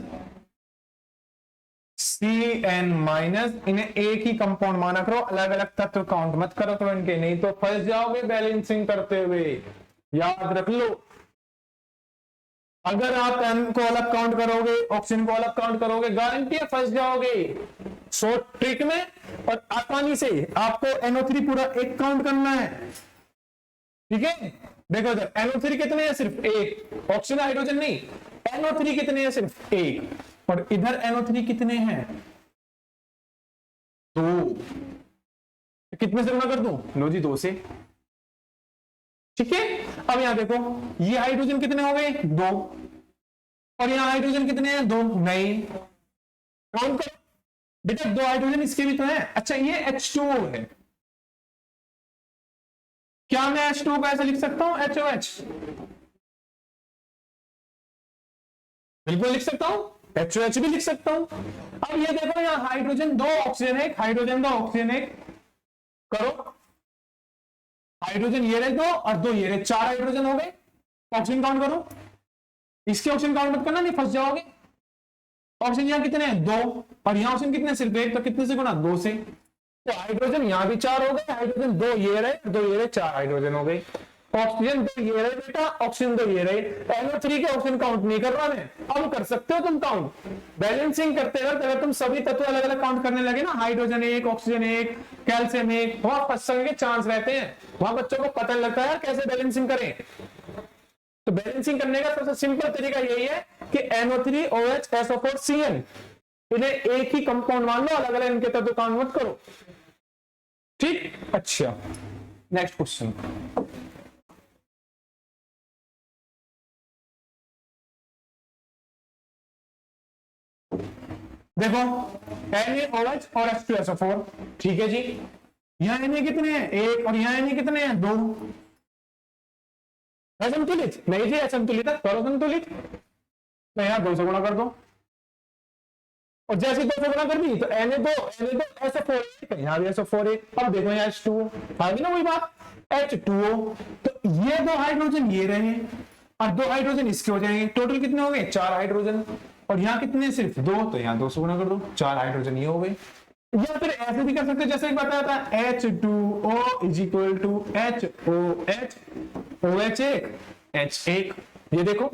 CN minus, इन्हें एक ही कंपाउंड माना करो, अलग अलग तत्व काउंट मत करो करो इनके, नहीं तो फंस जाओगे बैलेंसिंग करते हुए, याद रख लो। अगर आप N को अलग काउंट करोगे, ऑक्सीजन को अलग काउंट करोगे, गारंटी है फंस जाओगे। शॉर्ट ट्रिक में और आसानी से आपको NO3 पूरा एक काउंट करना है। ठीक है, देखो इधर NO3 कितने हैं, सिर्फ एक, ऑक्सीजन हाइड्रोजन नहीं, NO3 कितने हैं, सिर्फ एक, और इधर NO3 कितने हैं, दो। कितने से गुणा कर दूं, लो जी 2 से। ठीक है, अब यहां देखो, ये हाइड्रोजन कितने हो गए, 2, और यहां हाइड्रोजन कितने हैं, 2, नहीं, काउंट करो बेटा, 2 हाइड्रोजन इसके भी तो है। अच्छा ये H2O है, क्या मैं H2O को ऐसे लिख सकता हूं, HOH? बिल्कुल लिख सकता हूं, HOH भी लिख सकता हूं। अब ये देखो, यहां हाइड्रोजन 2 ऑक्सीजन 1, हाइड्रोजन 2 ऑक्सीजन 1, करो, हाइड्रोजन ये रहे 2 और 2 ये रहे, 4 हाइड्रोजन हो गए। ऑक्सीजन काउंट करो, इसके ऑक्सीजन काउंट मत करना, नहीं फंस जाओगे। ऑक्सीजन यहां कितने हैं, 2, और यहां ऑक्सीजन कितने, सिर्फ 1, तो कितने से गुना, 2 से। तो हाइड्रोजन यहां भी 4 हो गए, हाइड्रोजन 2 ये रहे, 2 ये रहे, 4 हाइड्रोजन हो गए। ऑक्सीजन 2 ये रहे बेटा, ऑक्सीजन 2 ये रहे, NO3 के ऑक्सीजन काउंट नहीं कर रहा मैं, अब कर सकते हो तुम काउंट। बैलेंसिंग करते वक्त अगर तुम सभी तत्व अलग अलग काउंट करने लगे ना, हाइड्रोजन 1, ऑक्सीजन 1, कैल्शियम 1, वहां फंस सकने के चांस रहते हैं, वहां बच्चों को पता लगता है कैसे बैलेंसिंग करें। तो बैलेंसिंग करने का सबसे सिंपल तरीका यही है कि NO3 OH SO4 CN, इन्हें एक ही कंपाउंड मान लो, अलग अलग इनके तत्व काउंट मत करो। ठीक, अच्छा नेक्स्ट क्वेश्चन, देखो NaOH और H2SO4, ठीक है जी, यहां Na कितने हैं, 1, और यहां Na कितने हैं, 2। असंतुलित नहीं जी, असंतुलित है, करो संतुलित, तो यहां 2 से गुणा कर दो, और जैसे 2 से गुणा कर दी तो Na2 SO4, यहां भी SO4, अब देखो यहां H2O आ गई ना वही बात, H2O, तो ये 2 हाइड्रोजन ये रहे, और 2 हाइड्रोजन इसके हो जाएंगे, टोटल कितने हो गए, 4 हाइड्रोजन, और यहां कितने, सिर्फ 2, तो यहां 2 से गुणा कर दो, 4 हाइड्रोजन ये हो गए। या फिर ऐसे भी कर सकते, जैसे एक बताया था, H2O is equal to HOH, OH1 H1, ये देखो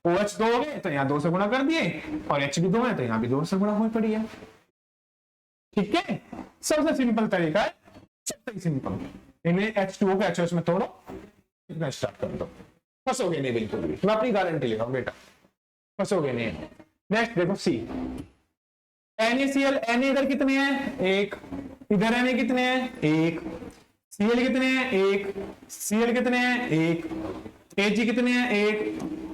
OH 2 हो गए, तो यहाँ 2 से गुणा कर दिए, और H भी 2 है, तो यहाँ भी 2 से गुणा हो पड़ी है। ठीक है, सबसे सिंपल तरीका है, सबसे सिंपल, इन्हें H2O को HOH में तोड़ो, इतना स्टार्ट कर दो, फंसोगे नहीं बिल्कुल भी, मैं अपनी गारंटी ले रहा हूं बेटा, फंसोगे नहीं। नेक्स्ट देखो C, NaCl, Na इधर कितने हैं, 1, इधर Na कितने हैं, 1, Cl कितने हैं, 1, Cl कितने हैं, 1, Ag कितने हैं, 1,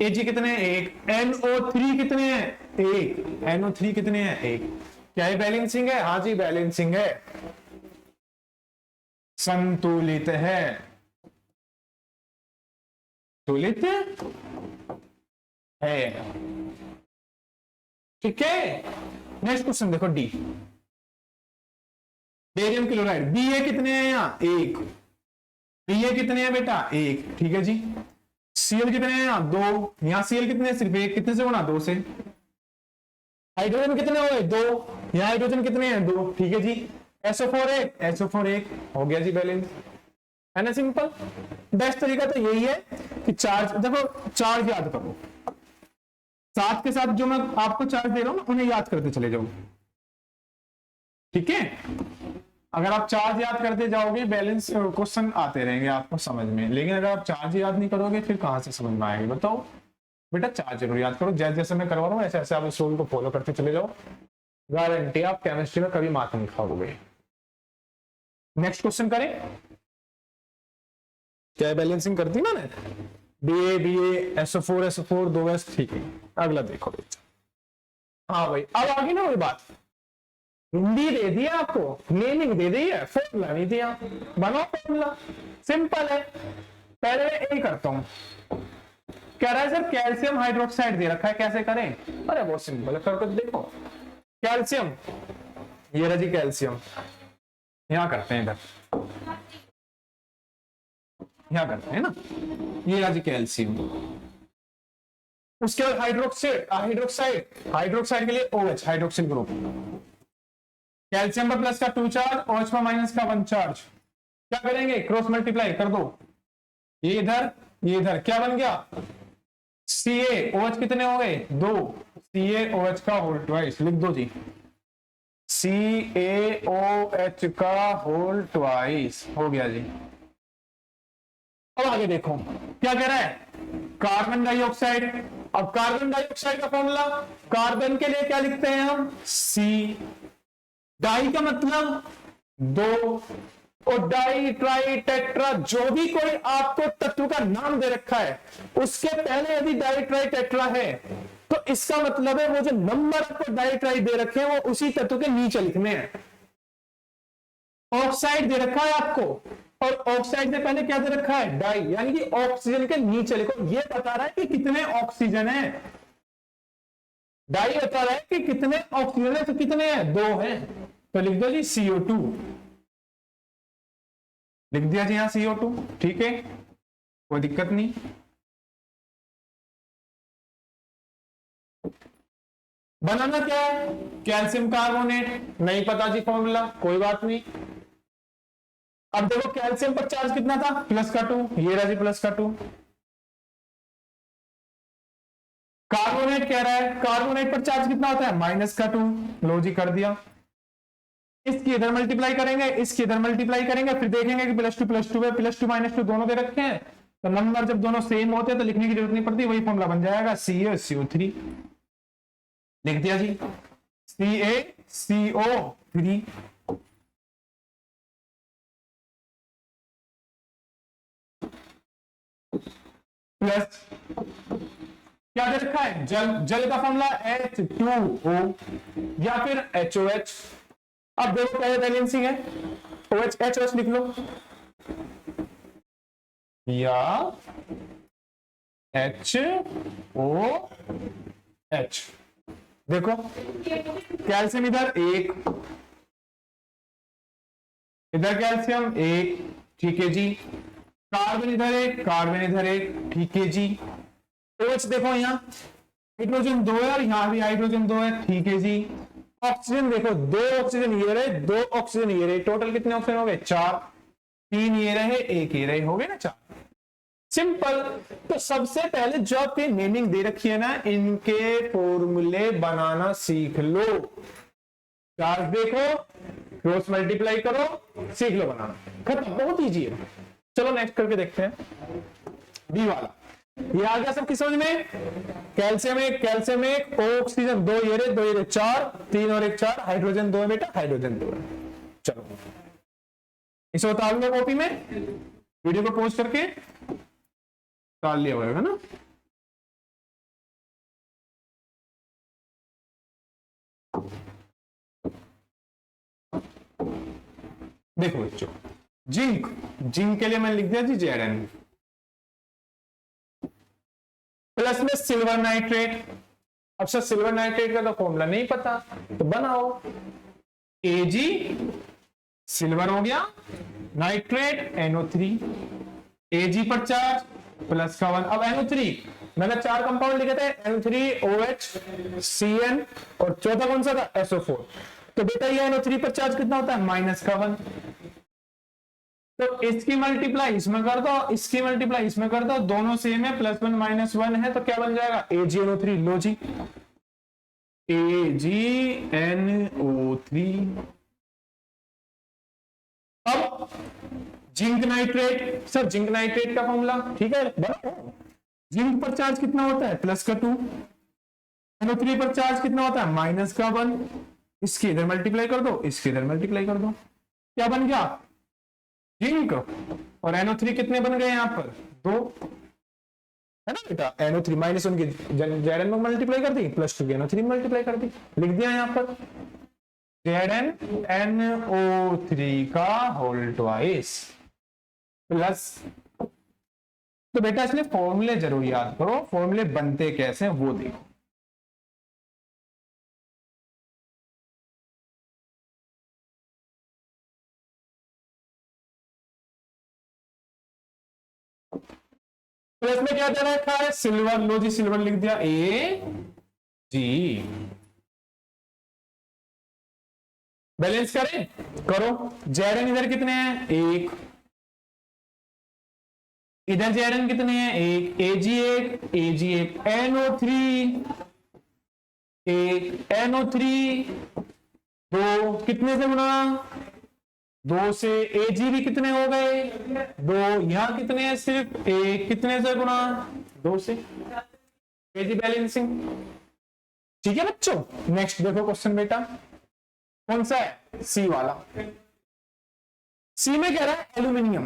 Ag कितने हैं, 1, NO3 कितने हैं, 1, NO3 कितने हैं, 1। क्या ये बैलेंसिंग है, हाँ जी बैलेंसिंग है, संतुलित है, संतुलित है। ठीक है, नेक्स्ट क्वेश्चन देखो डी, बेरियम क्लोराइड, Ba कितने हैं यहाँ, 1, Ba कितने हैं बेटा, 1, ठीक है जी। Cl कितने हैं यहाँ, 2, यहाँ Cl कितने हैं, सिर्फ 1, कितने से गुणा, 2 से। हाइड्रोजन कितने हो गए, 2, यहाँ हाइड्रोजन कितने हैं, 2, ठीक है जी। SO4 1, SO4 1, हो गया जी बैलेंस। है ना सिंपल। बेस्ट तरीका तो यही है कि चार्ज, देखो चार्ज याद करो, साथ के साथ जो मैं आपको चार्ज दे रहा हूं ना उन्हें याद करते चले जाओ, ठीक है। अगर आप चार्ज याद करते जाओगे बैलेंस क्वेश्चन आते रहेंगे आपको समझ में, लेकिन अगर आप चार्ज याद नहीं करोगे फिर कहां से समझ में आएंगे बताओ। बेटा चार्ज जरूर याद करो, जैसे जैसे मैं करवा रहा हूँ ऐसे ऐसे आप इस रूल को फॉलो करते चले जाओ, गारंटी आप केमिस्ट्री में कभी मार्क नहीं खाओगे। नेक्स्ट क्वेश्चन करें, क्या बैलेंसिंग करती ना BA SO4 2S, ठीक है। अगला देखो बेटा, हाँ भाई अब आगे ना वही बात, हिंदी दे दिया आपको, नेमिंग दे दी है, फॉर्मूला नहीं दिया, बनाओ फॉर्मूला, सिंपल है। पहले यही करता हूं, कह रहा है सर कैल्शियम हाइड्रोक्साइड दे रखा है कैसे करें, अरे बहुत सिंपल है, करके देखो। कैल्शियम, ये रहा जी कैल्शियम, यहां करते हैं, इधर यहां करते हैं ना, ये रहा जी कैल्शियम। उसके बाद हाइड्रोक्साइड, हाइड्रोक्साइड के लिए OH हाइड्रोक्सिल ग्रुप, कैल्शियम पर प्लस का 2 चार्ज, OH पर माइनस का 1 चार्ज, क्या करेंगे क्रॉस मल्टीप्लाई कर दो, ये इधर क्या बन गया CaOH कितने हो गए 2, CaOH का होल ट्वाइस लिख दो जी, CaOH का होल ट्वाइस हो गया जी। अब आगे देखो क्या कह रहा है, कार्बन डाइऑक्साइड। अब कार्बन डाइऑक्साइड का फॉर्मूला, कार्बन के लिए क्या लिखते हैं हम C, डाई का मतलब 2, और डाई ट्राई टेट्रा, जो भी कोई आपको तत्व का नाम दे रखा है उसके पहले यदि डाई ट्राई टेट्रा है तो इसका मतलब है वो जो नंबर आपको डाई ट्राई दे रखे हैं वो उसी तत्व के नीचे लिखने हैं। ऑक्साइड दे रखा है आपको, और ऑक्साइड से पहले क्या दे रखा है डाई, यानी कि ऑक्सीजन के नीचे लिखो, ये बता रहा है कि कितने ऑक्सीजन है, डाई बता रहा है कि कितने ऑक्सीजन है, तो कितने हैं 2 हैं, तो लिख दो जी CO2, लिख दिया जी यहां CO2, ठीक है कोई दिक्कत नहीं। बनाना क्या है, कैल्शियम कार्बोनेट, नहीं पता जी फॉर्मूला, कोई बात नहीं। अब देखो कैल्शियम पर चार्ज कितना था प्लस का 2, ये रहा जी प्लस का 2। कार्बोनेट कह रहा है, कार्बोनेट पर चार्ज कितना होता है माइनस का 2, लो जी कर दिया। इसकी इधर मल्टीप्लाई करेंगे, इसकी इधर मल्टीप्लाई करेंगे, फिर देखेंगे कि +2 है, +2 -2 दोनों दे रखे हैं, तो नंबर जब दोनों सेम होते हैं तो लिखने की जरूरत नहीं पड़ती, वही फॉर्मूला बन जाएगा CaCO3, लिख दिया जी CaCO3। प्लस क्या दे रखा है जल का फॉर्मूला H2O या फिर HOH। अब देखो पहले बैलेंसिंग है, OH लिख लो या HOH। देखो कैल्शियम इधर 1, इधर कैल्शियम 1, ठीक है जी, कार्बन इधर 1, कार्बन इधर 1, ठीक है जी। OH देखो यहाँ हाइड्रोजन 2 है और यहाँ भी हाइड्रोजन 2 है, ठीक है जी। ऑक्सीजन देखो 2 ऑक्सीजन ये रहे, 2 ऑक्सीजन ये रहे, टोटल कितने ऑक्सीजन हो गए 4, 3 ये रहे, 1 ये रहे, हो गए ना 4, सिंपल। तो सबसे पहले जो आपकी नेमिंग दे रखी है ना इनके फॉर्मूले बनाना सीख लो, चार्ज देखो क्रॉस मल्टीप्लाई करो, सीख लो बनाना, खत्म, बहुत इजी है। चलो नेक्स्ट करके देखते हैं बी वाला, ये आ गया सबकी समझ में, कैल्शियम 1 ऑक्सीजन 2 ये रहे 2 ये रहे 4, 3 और 1 4, हाइड्रोजन 2 है बेटा, हाइड्रोजन 2 है। चलो इसे उतार लो कॉपी में, वीडियो को पॉज करके उतार लिया होगा ना। देखो बच्चों जिंक के लिए मैंने लिख दिया जी Zn, प्लस में सिल्वर नाइट्रेट। अब सर सिल्वर नाइट्रेट का तो फॉर्मूला नहीं पता, तो बनाओ Ag सिल्वर हो गया, नाइट्रेट NO3, Ag पर चार्ज प्लस का 1। अब NO3 मैंने 4 कंपाउंड लिखे थे, NO3OH Cn और चौथा कौन सा था SO4, तो बेटा ये NO3 पर चार्ज कितना होता है -1। तो इसकी मल्टीप्लाई इसमें कर दो, इसकी मल्टीप्लाई इसमें कर दो, दोनों सेम है, +1 -1 है, तो क्या बन जाएगा AgNO3। लो जी, AgNO3। अब zinc nitrate, sir zinc nitrate का फॉर्मूला ठीक है, जिंक पर चार्ज कितना होता है +2, NO3 पर चार्ज कितना होता है -1। इसके इधर मल्टीप्लाई कर दो, इसके इधर मल्टीप्लाई कर दो, क्या बन गया जिंक। और NO3 कितने बन गए यहां पर 2, है ना बेटा। NO3 -1 की Zn में मल्टीप्लाई कर दी, +2 की NO3 मल्टीप्लाई कर दी, लिख दिया यहां पर ZnNO3 का होल ट्वाइस प्लस। तो बेटा इसलिए फॉर्मूले जरूर याद करो, फॉर्मूले बनते कैसे हैं वो देखो। तो इसमें क्या दे रखा है सिल्वर। लो जी सिल्वर लिख दिया Ag। बैलेंस करें, करो। Zn इधर कितने हैं 1, इधर Zn कितने हैं 1, Ag1 NO3 1, NO3 2, कितने से गुना 2 से। Ag भी कितने हो गए 2, यहां कितने हैं सिर्फ 1, कितने से गुना 2 से। Ag बैलेंसिंग ठीक है बच्चों। नेक्स्ट देखो क्वेश्चन बेटा, कौन सा है सी वाला। सी में कह रहा है एल्यूमिनियम,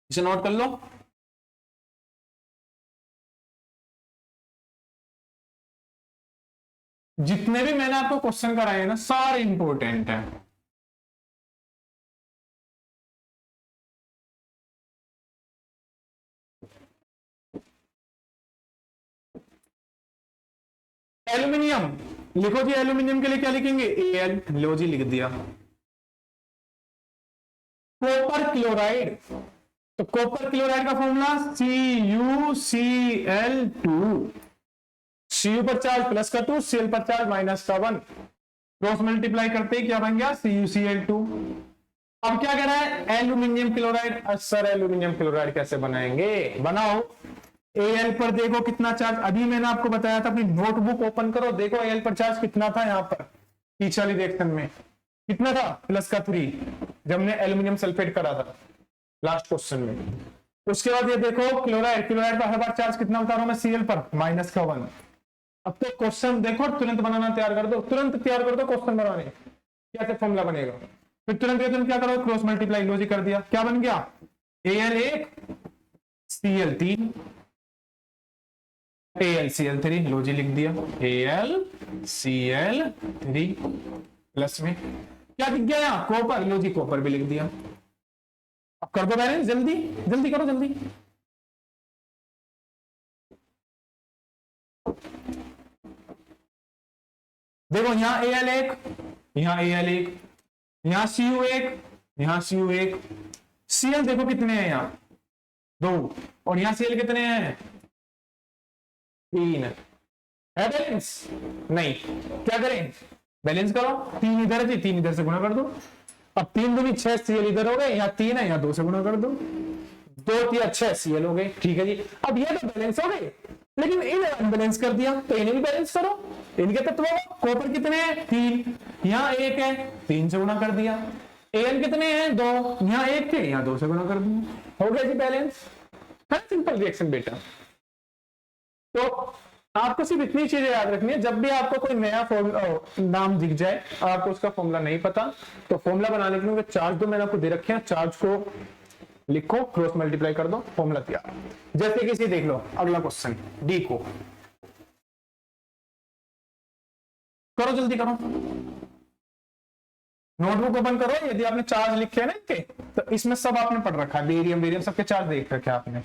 इसे नोट कर लो। जितने भी मैंने आपको क्वेश्चन कराए हैं ना सारे इंपॉर्टेंट हैं। एल्यूमिनियम लिखो जी, एल्यूमिनियम के लिए क्या लिखेंगे Al। लो जी लिख दिया। कॉपर क्लोराइड, तो कॉपर क्लोराइड का फॉर्मूला CuCl2। Cu पर चार्ज प्लस का 2, Cl पर चार्ज माइनस का 1, क्रॉस मल्टीप्लाई करते ही क्या बन गया CuCl2। अब क्या कह रहा है aluminium chloride. Sir aluminium chloride कैसे बनाएंगे, बनाओ। Al पर देखो कितना चार्ज, अभी मैंने आपको बताया था, अपनी नोटबुक ओपन करो, देखो Al पर चार्ज कितना था यहाँ पर पीछे वाली रिएक्शन में, कितना था +3 जब हमने एल्यूमिनियम सल्फेट करा था लास्ट क्वेश्चन में। उसके बाद ये देखो क्लोराइड, क्लोराइड का हर बार चार्ज कितना बता रहा हूं मैं Cl पर -1। अब तो क्वेश्चन देखो तुरंत बनाना तैयार कर दो, तुरंत तैयार कर दो क्वेश्चन बनाने, कैसे फॉर्मूला बनेगा। फिर तुरंत क्या करो क्रॉस मल्टीप्लाई, लॉजिक कर दिया, क्या बन गया Al1 Cl3 AlCl3। लो जी लिख दिया AlCl3 प्लस में क्या दिख गया यहाँ कॉपर। लो जी कॉपर भी लिख दिया। अब कर दो बैलेंस, जल्दी जल्दी करो जल्दी। देखो यहाँ Al1, यहाँ Al1, यहाँ Cu1, यहाँ Cu1। Cl देखो कितने हैं यहाँ 2, और यहाँ Cl कितने हैं 3 है बैलेंस नहीं। क्या करें बैलेंस करो, 3 इधर है जी, 3 इधर से गुणा कर दो। अब 3 दूनी 6 Cl इधर हो गए, यहाँ 3 है यहाँ 2 से गुणा कर दो, 2 3 6 Cl हो गए। ठीक है जी, अब ये तो बैलेंस हो गए, लेकिन इन्हें अनबैलेंस कर दिया, तो इन्हें भी बैलेंस करो। इनके तत्वों कॉपर कितने हैं 3, यहाँ 1 है 3 से गुणा कर दिया। Al कितने हैं 2, यहाँ 1 थे यहाँ 2 से गुणा कर दिया, हो गया जी बैलेंस। है सिंपल रिएक्शन बेटा। तो आपको सिर्फ इतनी चीजें याद रखनी है, जब भी आपको कोई नया नाम दिख जाए और आपको उसका फॉर्मूला नहीं पता, तो फॉर्मूला बनाने के लिए चार्ज दो मैंने आपको दे रखे हैं, चार्ज को लिखो क्रॉस मल्टीप्लाई कर दो, फॉर्मूला तैयार। जैसे किसी देख लो अगला क्वेश्चन डी को करो, जल्दी करो, नोटबुक ओपन करो। यदि आपने चार्ज लिखे हैं ना इनके, तो इसमें सब आपने पढ़ रखा है, बेरियम बेरियम सबके चार्ज देख रखे आपने।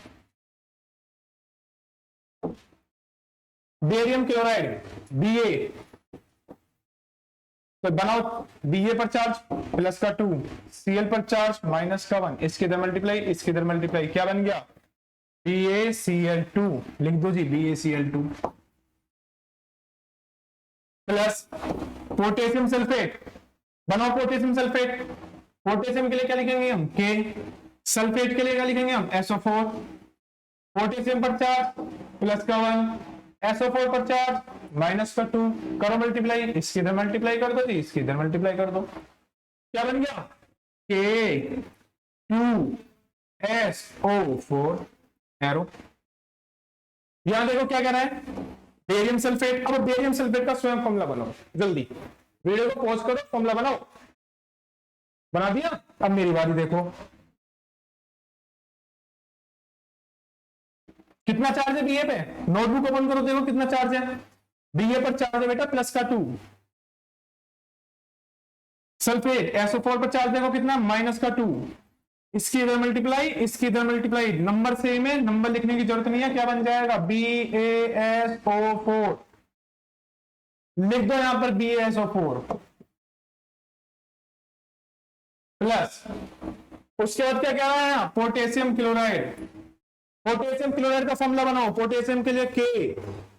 बेरियम क्लोराइड Ba, तो बनाओ Ba पर चार्ज प्लस का 2, Cl पर चार्ज माइनस का 1, इसके इधर मल्टीप्लाई इसके इधर मल्टीप्लाई, क्या बन गया BaCl2। लिख दो जी BaCl2 प्लस पोटेशियम सल्फेट। बनाओ पोटेशियम सल्फेट, पोटेशियम के लिए क्या लिखेंगे हम K, सल्फेट के लिए क्या लिखेंगे हम, SO4, पोटेशियम पर चार्ज प्लस का 1, SO4 पर चार्ज माइनस का 2, करो मल्टीप्लाई, इसकी इधर मल्टीप्लाई कर दो जी, इसकी इधर मल्टीप्लाई कर दो, क्या बन गया, K2SO4 एरो। यहां देखो क्या कह रहा है, बेरियम सल्फेट। अब बेरियम सल्फेट का स्वयं फॉर्मूला बनाओ, जल्दी वीडियो को पॉज करो, फॉर्मूला बनाओ। बना दिया, अब मेरी बारी देखो, कितना चार्ज है बीए पे, नोटबुक ओपन करो, देखो कितना चार्ज है बीए पर, चार्ज है बेटा प्लस का 2। सल्फेट SO4 पर चार्ज देखो कितना, माइनस का 2। इसकी इधर मल्टीप्लाई, इसकी इधर मल्टीप्लाई, नंबर सेम है, नंबर लिखने की जरूरत नहीं है, क्या बन जाएगा, BaSO4। लिख दो यहां पर BaSO4 प्लस, उसके बाद क्या कह रहा है, पोटेशियम क्लोराइड। पोटेशियम क्लोराइड का फॉर्मूला बनाओ, पोटेशियम के लिए K,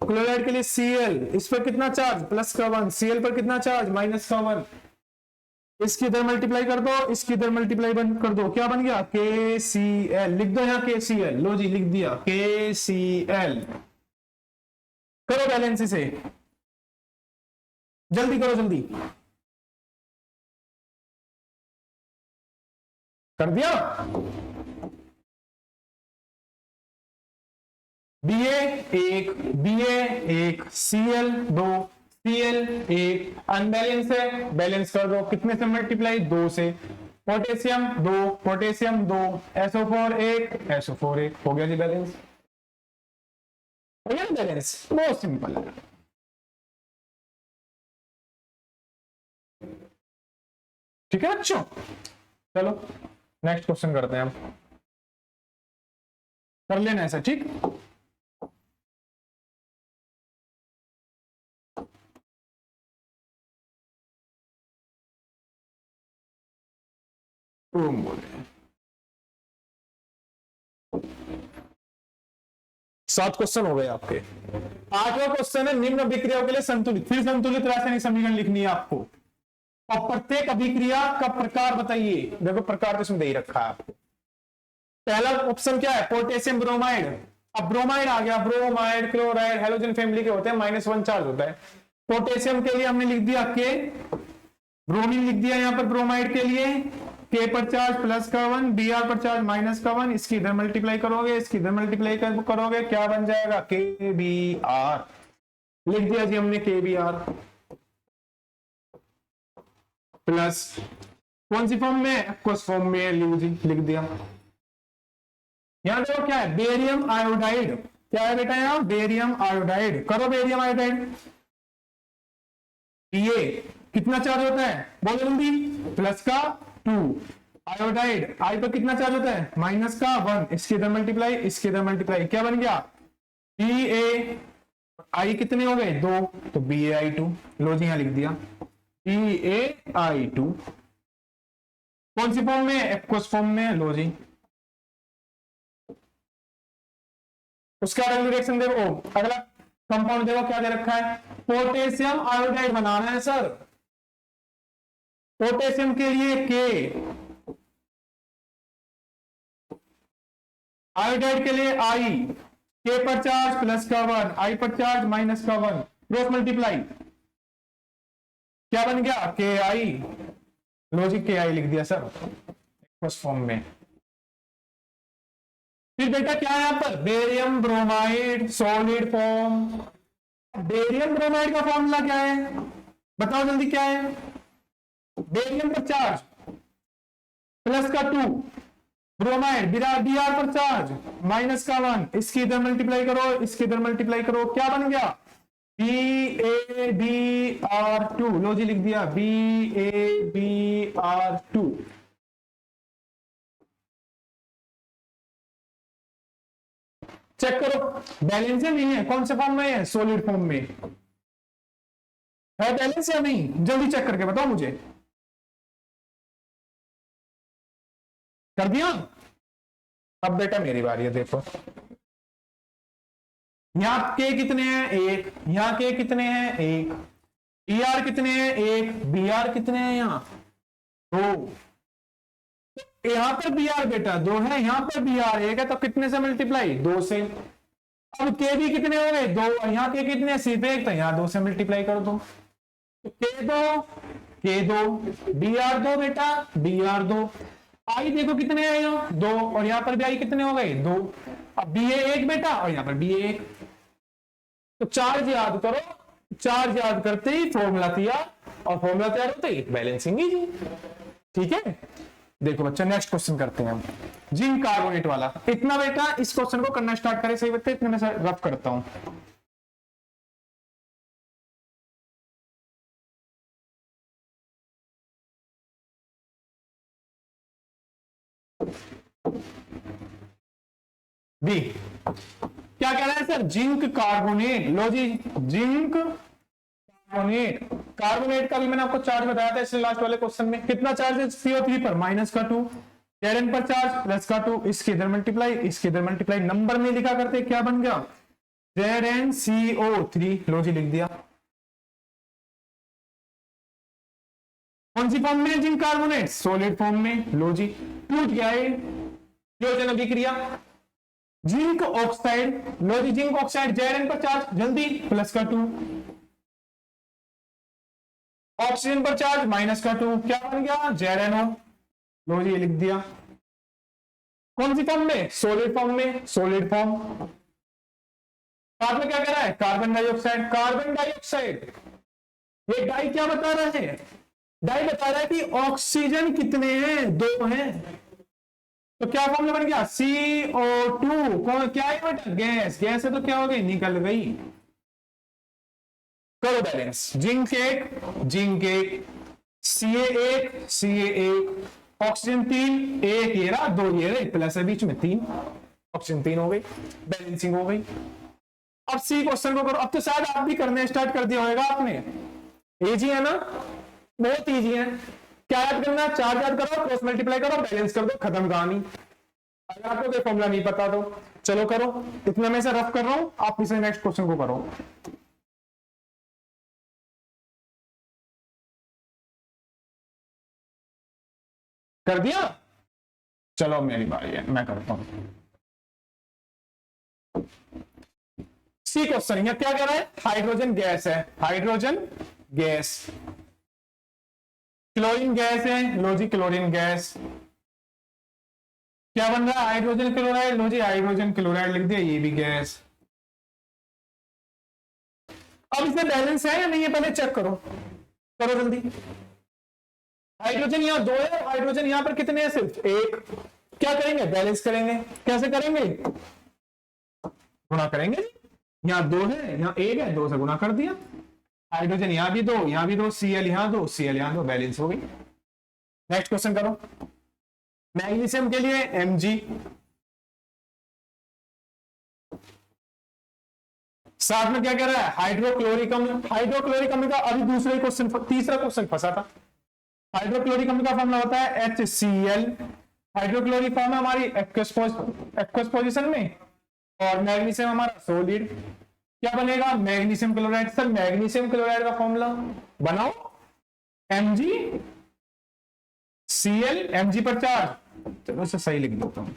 क्लोराइड के लिए Cl, इस पर कितना चार्ज, प्लस का 1, Cl पर कितना चार्ज, माइनस का 1। इसकी इधर मल्टीप्लाई कर दो, इसकी इधर मल्टीप्लाई कर दो, क्या बन गया, KCl। लिख दो यहां KCl, लो जी लिख दिया KCl। करो बैलेंस से, जल्दी करो, जल्दी कर दिया। BA1 BA1 Cl2 Cl1 unbalance है, बैलेंस कर दो, कितने से मल्टीप्लाई, 2 से। पोटेशियम 2 पोटेशियम 2, SO4 1 SO4 1, हो गया जी बैलेंस, हो गया बैलेंस, बहुत सिंपल है। ठीक है बच्चों, चलो नेक्स्ट क्वेश्चन करते हैं हम, कर लेना ऐसा, ठीक। बोले 7 क्वेश्चन हो गए आपके। 8वां क्वेश्चन है, निम्न अभिक्रियाओं के लिए संतुलित, फिर संतुलित रासायनिक समीकरण लिखनी है आपको, और प्रत्येक अभिक्रिया का प्रकार बताइए। देखो प्रकार तो इसमें दे ही रखा है आपको। पहला ऑप्शन क्या है, पोटेशियम ब्रोमाइड। अब ब्रोमाइड आ गया, ब्रोमाइड क्लोराइड हेलोजन फैमिली के होते हैं, -1 चार्ज होता है। पोटेशियम के लिए हमने लिख दिया K, ब्रोमीन लिख दिया यहां पर ब्रोमाइड के लिए, K पर चार्ज प्लस का 1, Br पर चार्ज माइनस का 1, इसकी इधर मल्टीप्लाई करोगे, इसकी इधर मल्टीप्लाई करोगे, क्या बन जाएगा, KBr। लिख दिया जी हमने KBr प्लस, कौन सी फॉर्म में, एक्वस फॉर्म में, लिख दिया। यहां देखो क्या है, बेरियम आयोडाइड, क्या है बेटा यहां, बेरियम आयोडाइड। करो बेरियम आयोडाइड, ये कितना चार्ज होता है, बोलो जल्दी, प्लस का 2। आयोडाइड आई पर कितना चार्ज होता है, माइनस का 1, इसके इधर मल्टीप्लाई, इसके इधर मल्टीप्लाई, क्या बन गया, Ba आई कितने हो गए, 2, तो BaI2। लो जी यहां लिख दिया BaI2, कौन सी फॉर्म में, एक्वस फॉर्म में, लो जी। उसका अगला रिएक्शन देखो, अगला कंपाउंड देखो क्या दे रखा है, पोटेशियम आयोडाइड बनाना है सर। पोटेशियम के लिए K, आयोडाइड के लिए I, K पर चार्ज प्लस का 1, I पर चार्ज माइनस का 1, क्रॉस मल्टीप्लाई, क्या बन गया, KI। लॉजिक KI लिख दिया सर फर्स्ट फॉर्म में। फिर बेटा क्या है यहां पर, barium bromide solid form. Barium bromide का फॉर्मूला क्या है, बताओ जल्दी क्या है, बेरियम पर चार्ज प्लस का 2, ब्रोमाइड Br पर चार्ज माइनस का 1, इसकी इधर मल्टीप्लाई करो, इसकी इधर मल्टीप्लाई करो, क्या बन गया, BaBr2। लो जी लिख दिया BaBr2। चेक करो बैलेंस है नहीं है, कौन से फॉर्म में है, सॉलिड फॉर्म में है, बैलेंस या नहीं, जल्दी चेक करके बताओ मुझे। कर दिया। अब बेटा मेरी बारी है, देखो यहां के कितने हैं, 1, यहां के कितने हैं, 1, Br कितने हैं, 1, Br कितने हैं, यहां 2। यहां पर बी आर बेटा 2 है, यहां पर बी आर 1 है, तो कितने से मल्टीप्लाई 2 से। अब के भी कितने हो गए 2, यहाँ के कितने सिर्फ 1, तो यहाँ 2 से मल्टीप्लाई कर दो, तो के दो बी आर 2 बेटा, बी आर 2। आई देखो कितने आए 2, और यहाँ पर भी आई कितने हो गए 2। अब बी ए 1 बेटा, और यहाँ पर बी ए 1, तो चार्ज याद करो, चार्ज याद करते ही फॉर्मूला तैयार, और फॉर्मूला तैयार होते ही बैलेंसिंग ही जी। ठीक है, देखो बच्चा नेक्स्ट क्वेश्चन करते हैं हम, जिंक कार्बोनेट वाला। इतना बेटा इस क्वेश्चन को करना स्टार्ट करें, सही बच्चे, इतने में से रफ करता हूं। बी क्या कह रहा है सर, जिंक कार्बोनेट। लो जी, जिंक कार्बोनेट, कार्बोनेट का भी मैंने आपको चार्ज बताया था इसलिए लास्ट वाले क्वेश्चन में। कितना चार्ज है CO3 पर, माइनस का 2, Zn पर चार्ज प्लस का 2, इसके इधर मल्टीप्लाई, इसके इधर मल्टीप्लाई, नंबर में लिखा करते क्या बन गया ZnCO3। लो जी लिख दिया। कौन सी फॉर्म में जिंक कार्बोनेट, सॉलिड फॉर्म में। लो जी टूट गया है वियोजन अभिक्रिया। जिंक ऑक्साइड, लो जी जिंक ऑक्साइड Zn पर चार्ज, जल्दी प्लस का 2, ऑक्सीजन पर चार्ज माइनस का 2, क्या बन गया ZnO। लो जी लिख दिया। कौन सी फॉर्म में, सॉलिड फॉर्म में, सॉलिड फॉर्म। साथ में क्या कह रहा है, कार्बन डाइऑक्साइड, कार्बन डाइऑक्साइड। ये डाई क्या बता रहा है, डाई बता रहा है कि ऑक्सीजन कितने हैं, 2 हैं। तो क्या फॉर्मूला बन गया CO2। कौन क्या है बेटा, गैस, गैस है तो क्या हो गई, निकल गई। करो balance, zinc 1 zinc 1, Ca1 Ca1, oxygen 3, 1 ये रहा, 2 ये रहे, प्लस है बीच में 3, ऑक्सीजन 3 हो गई, बैलेंसिंग हो गई। अब सी क्वेश्चन को करो। अब तो शायद आप भी करने स्टार्ट कर दिया होगा आपने, इजी है ना, बहुत इजी है। क्या याद करना, चार्ज याद करो, क्रॉस मल्टीप्लाई करो, बैलेंस कर दो, खत्म कहानी। अगर आपको कोई फॉर्मूला नहीं पता तो चलो करो, इतना मैं से रफ कर रहा हूं, आप इसे नेक्स्ट क्वेश्चन को करो। कर दिया, चलो मेरी बारी है, मैं करता हूं। सी क्वेश्चन है, क्या कह रहा है, हाइड्रोजन गैस है, हाइड्रोजन गैस, क्लोरीन गैस है। लो जी क्लोरीन गैस, क्या बन रहा है, हाइड्रोजन क्लोराइड। लो जी हाइड्रोजन क्लोराइड लिख दिया, ये भी गैस। अब इसमें बैलेंस है या नहीं है, पहले चेक करो, करो जल्दी। हाइड्रोजन यहाँ 2 है, हाइड्रोजन यहाँ पर कितने हैं, सिर्फ 1। क्या करेंगे, बैलेंस करेंगे। कैसे करेंगे, गुणा करेंगे। यहाँ 2 है, यहाँ 1 है, 2 से गुणा कर दिया। हाइड्रोजन यहाँ भी 2, यहाँ भी 2, Cl यहाँ 2, Cl यहाँ 2, बैलेंस हो गई। नेक्स्ट क्वेश्चन करो। मैग्नीशियम के लिए Mg, साथ में क्या कह रहा है, हाइड्रोक्लोरिक अम्ल। हाइड्रोक्लोरिक अम्ल का अभी दूसरे क्वेश्चन, तीसरा क्वेश्चन फंसा था। हाइड्रोक्लोरिक अम्ल का फॉर्मूला होता है HCl। हाइड्रोक्लोरिक फॉर्म है हमारी एक्वस पोजीशन में, और मैग्नीशियम हमारा सॉलिड। क्या बनेगा, magnesium chloride. Sir magnesium chloride का फॉर्मूला बनाओ, Mg Cl, Mg पर चार्ज, चलो इसे सही लिख देता हूं।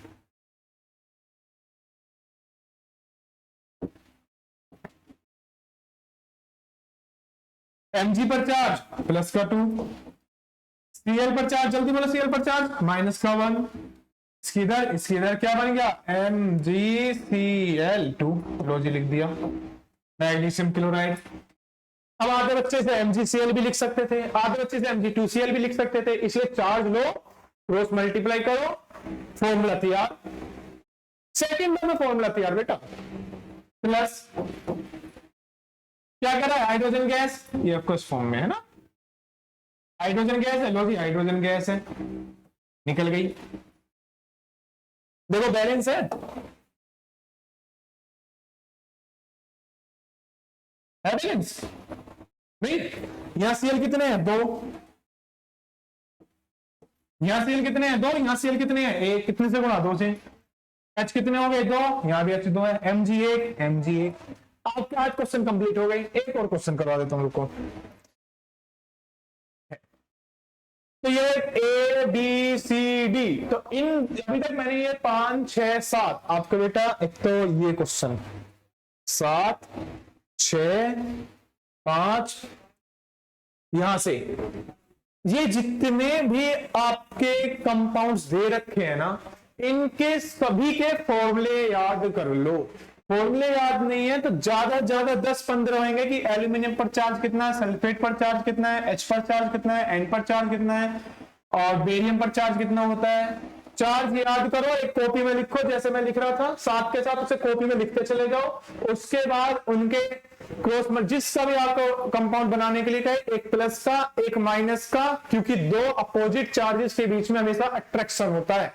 Mg पर चार्ज प्लस का 2, Cl पर चार्ज, जल्दी बोलो, Cl पर चार्ज माइनस का 1, इसकी इधर क्या बन गया MgCl2। लो जी लिख दिया, मैग्नीशियम क्लोराइड। अब आधे बच्चे से MgCl भी लिख सकते थे, आधे बच्चे से Mg2Cl भी लिख सकते थे, इसलिए चार्ज लो, क्रॉस मल्टीप्लाई करो, फॉर्मूला तैयार। सेकंड में फॉर्मूला तैयार बेटा, प्लस क्या कर रहा है, हाइड्रोजन गैस, ये ऑफकोर्स फॉर्म में है ना, हाइड्रोजन गैस है। लो जी हाइड्रोजन गैस है, निकल गई। देखो बैलेंस है बैलेंस नहीं। यहां Cl कितने हैं, 2, यहां Cl कितने हैं, 2, यहां Cl कितने हैं, 1, कितने से गुणा, 2 से। H कितने हो गए, 2, यहां भी H2 है, Mg1 Mg1। आपके 8 क्वेश्चन कंप्लीट हो गए। एक और क्वेश्चन करवा देता हूं, रुको। तो ये ए बी सी डी, तो इन अभी तक मैंने ये 5 6 7 आपका बेटा, एक तो ये क्वेश्चन 7 6 5 यहां से ये जितने भी आपके कंपाउंड्स दे रखे हैं ना, इनके सभी के फॉर्मूले याद कर लो। फॉर्मूले याद नहीं है तो ज्यादा ज्यादा 10-15 होंगे कि एल्यूमिनियम पर चार्ज कितना है, सल्फेट पर चार्ज कितना है, एच पर चार्ज कितना है, एन पर चार्ज कितना है, और बेरियम पर चार्ज कितना होता है। चार्ज याद करो, एक कॉपी में लिखो जैसे मैं लिख रहा था, साथ के साथ उसे कॉपी में लिखते चले जाओ। उसके बाद उनके क्रॉस में जिसका भी आपको कंपाउंड बनाने के लिए कहे, एक प्लस का एक माइनस का, क्योंकि दो अपोजिट चार्जेस के बीच में हमेशा अट्रैक्शन होता है।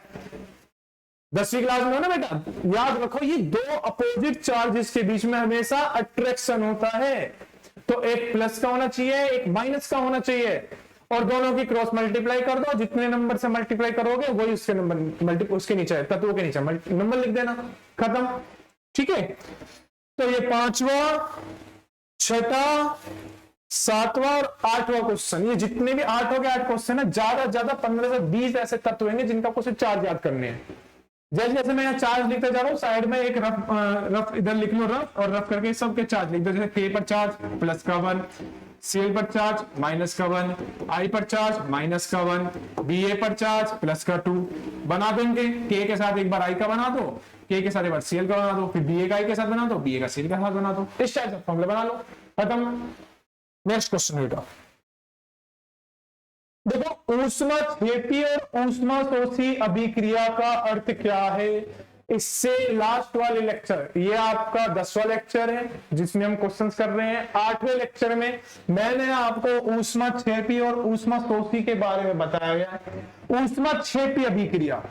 10वीं क्लास में हो ना बेटा, याद रखो ये दो अपोजिट चार्जेस के बीच में हमेशा अट्रैक्शन होता है। तो एक प्लस का होना चाहिए, एक माइनस का होना चाहिए, और दोनों की क्रॉस मल्टीप्लाई कर दो। जितने नंबर से मल्टीप्लाई करोगे वही उसके नंबर उसके नीचे तत्वों के नीचे नंबर लिख देना, खत्म। ठीक है, तो ये 5वां 6वां 7वां और 8वां क्वेश्चन, ये जितने भी 8 हो गए 8 क्वेश्चन है, ज्यादा ज्यादा 15 से 20 ऐसे तत्व होंगे जिनका आपको सिर्फ चार्ज याद करने हैं। जैसे जैसे मैं यहाँ चार्ज लिखते जा रहा हूँ, साइड में एक रफ इधर लिख लो, रफ और रफ करके सबके चार्ज लिख दो। जैसे के पर चार्ज प्लस का 1, सीएल पर चार्ज माइनस का 1, आई पर चार्ज माइनस का 1, बी ए पर चार्ज प्लस का 2 बना देंगे। के के साथ एक बार आई का बना दो, के के साथ एक बार सीएल का बना दो, फिर बी ए का आई के साथ बना दो, बी ए का सीएल के साथ बना दो। इस टाइप से फॉर्मूला बना लो, खत्म। नेक्स्ट क्वेश्चन बेटा देखो, ऊष्माक्षेपी और ऊष्माशोषी अभिक्रिया का अर्थ क्या है। इससे लास्ट वाले लेक्चर, ये आपका 10वां लेक्चर है जिसमें हम क्वेश्चंस कर रहे हैं। 8वें लेक्चर में मैंने आपको ऊष्माक्षेपी और ऊष्माशोषी के बारे में बताया गया। ऊष्माक्षेपी अभिक्रिया,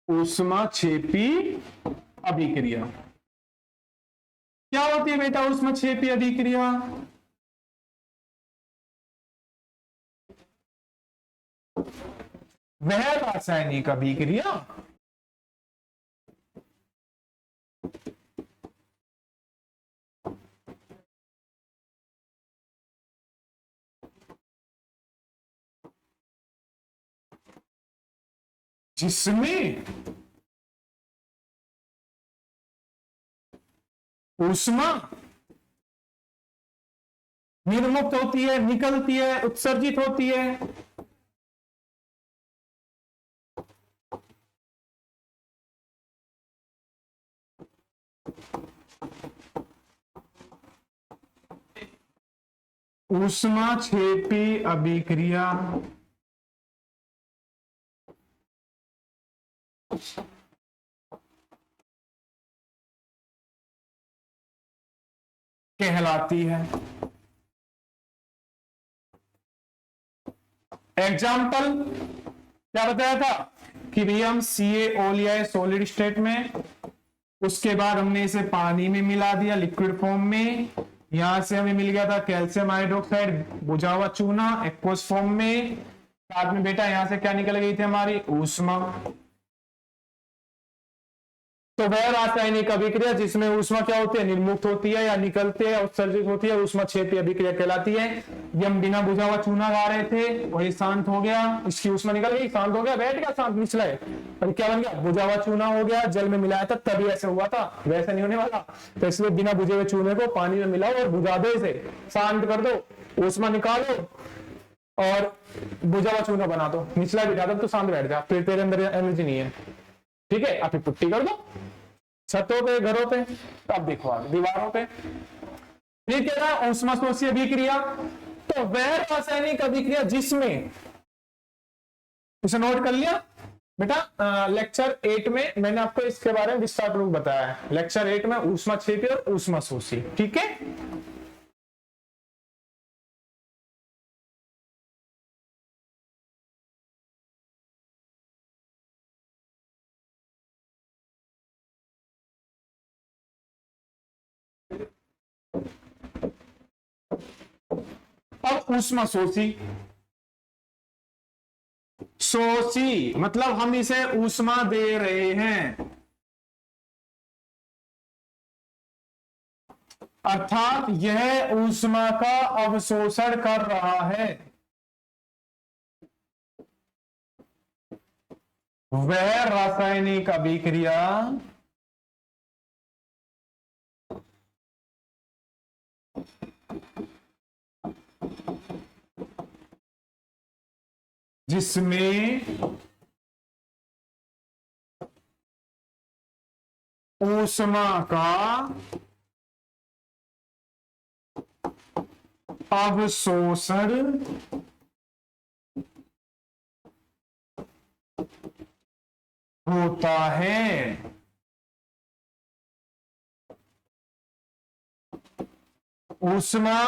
ऊष्माक्षेपी अभिक्रिया क्या होती है बेटा। ऊष्माक्षेपी अभिक्रिया वह रासायनिक अभिक्रिया जिसमें ऊष्मा निर्मुक्त होती है, निकलती है, उत्सर्जित होती है। ऊष्माक्षेपी अभिक्रिया कहलाती है। एग्जाम्पल क्या बताया था कि भैया हम CaO लिया है सॉलिड स्टेट में, उसके बाद हमने इसे पानी में मिला दिया लिक्विड फॉर्म में, यहां से हमें मिल गया था कैल्शियम हाइड्रोक्साइड बुझा हुआ चूना एक्वस फॉर्म में। साथ में बेटा यहां से क्या निकल गई थी हमारी ऊष्मा। तो वह रासायनिक अभिक्रिया जिसमें ऊष्मा क्या होती है, निर्मुक्त होती है या निकलती है, उत्सर्जित होती है, ऊष्माक्षेपी अभिक्रिया कहलाती है। ये हम बिना बुझा हुआ चूना गा रहे थे, वही शांत हो गया, इसकी ऊष्मा निकल गई, शांत हो गया, बैठ गया शांत निचला है, और क्या बन गया, बुझा हुआ चूना हो गया। जल में मिलाया था तभी ऐसे हुआ था, वैसे नहीं होने वाला। तो इसलिए बिना बुझे हुए चूने को पानी में मिलाओ और बुझा दो, इसे शांत कर दो, ऊष्मा निकालो और बुझा हुआ चूना बना दो, निचला बिठा दो तो शांत बैठ जा, फिर तेरे अंदर एनर्जी नहीं है। ठीक है, आप पुट्टी कर दो छतों पे, घरों पे, अब देखो आगे दीवारों पे। ये कह रहा है ऊष्माशोषी अभिक्रिया, तो वह रासायनिक अभिक्रिया जिसमें, इसे नोट कर लिया बेटा। लेक्चर 8 में मैंने आपको इसके बारे में विस्तार पूर्वक बताया है। लेक्चर 8 में ऊष्माक्षेपी और ऊष्माशोषी, ठीक है। अब ऊष्माशोषी, शोषी मतलब हम इसे ऊष्मा दे रहे हैं। अर्थात यह ऊष्मा का अवशोषण कर रहा है। वह रासायनिक अभिक्रिया जिसमें ऊष्मा का अवशोषण होता है। ऊष्मा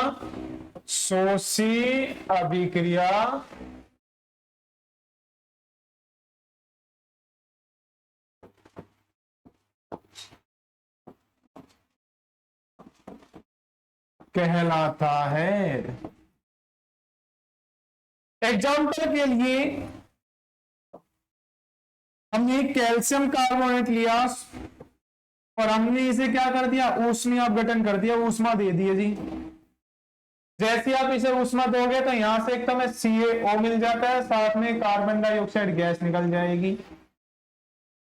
शोषी अभिक्रिया कहलाता है। एग्जाम्पल के लिए हमने कैल्शियम कार्बोनेट लिया और हमने इसे क्या कर दिया, ऊष्मीय अपघटन कर दिया, ऊष्मा दे दिए जी। जैसे आप इसे ऊष्मा दोगे तो यहां से एक तो हमें CaO मिल जाता है, साथ में कार्बन डाइऑक्साइड गैस निकल जाएगी।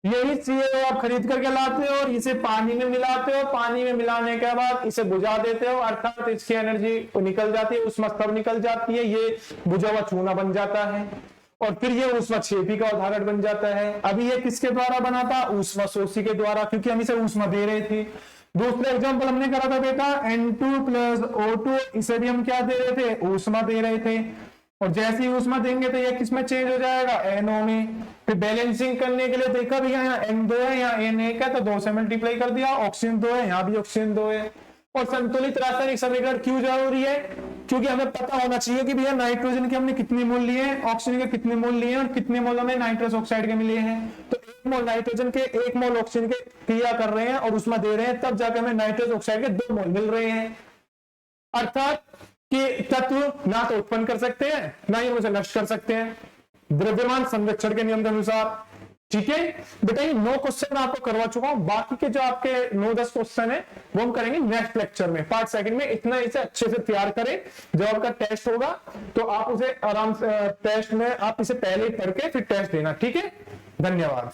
यही CaO आप खरीद करके लाते हो और इसे पानी में मिलाते हो, पानी में मिलाने के बाद इसे बुझा देते हो, अर्थात इसकी एनर्जी निकल जाती है, ऊष्मा तब निकल जाती है, ये बुझा हुआ चूना बन जाता है और फिर ये ऊष्मा क्षेपी का उदाहरण बन जाता है। अभी ये किसके द्वारा बना था, ऊष्मा शोषी के द्वारा, क्योंकि हम इसे ऊष्मा दे रहे थे। दूसरा एग्जांपल हमने करा था बेटा N2 + O2, इसे भी हम क्या दे रहे थे, ऊष्मा दे रहे थे। और जैसे ही ऊष्मा देंगे तो ये किसमें चेंज हो जाएगा, NO में। फिर बैलेंसिंग करने के लिए देखा भी यहाँ N2 है, यहाँ N1 है, तो 2 से मल्टीप्लाई कर दिया, ऑक्सीजन 2 है, यहाँ भी ऑक्सीजन 2 है। और संतुलित रासायनिक समीकरण क्यों जरूरी है, क्योंकि हमें पता होना चाहिए कि भैया नाइट्रोजन के हमने कितने मोल लिए हैं, ऑक्सीजन के कितने मोल लिए हैं और कितने मोल हमें नाइट्रस ऑक्साइड के मिले हैं। तो 1 मोल नाइट्रोजन के 1 मोल ऑक्सीजन के क्रिया कर रहे हैं और उसमें दे रहे हैं, तब जाकर हमें नाइट्रस ऑक्साइड के 2 मोल मिल रहे हैं। अर्थात कि तत्व ना तो उत्पन्न कर सकते हैं ना ही उसे नष्ट कर सकते हैं, द्रव्यमान संरक्षण के नियम के अनुसार। ठीक है बेटा, ये 9 क्वेश्चन मैं आपको करवा चुका हूं। बाकी के जो आपके 9-10 क्वेश्चन है वो हम करेंगे नेक्स्ट लेक्चर में, पार्ट सेकंड में। इतना इसे अच्छे से तैयार करें, जब आपका टेस्ट होगा तो आप उसे आराम से टेस्ट में आप इसे पहले ही पढ़ के फिर टेस्ट देना। ठीक है, धन्यवाद।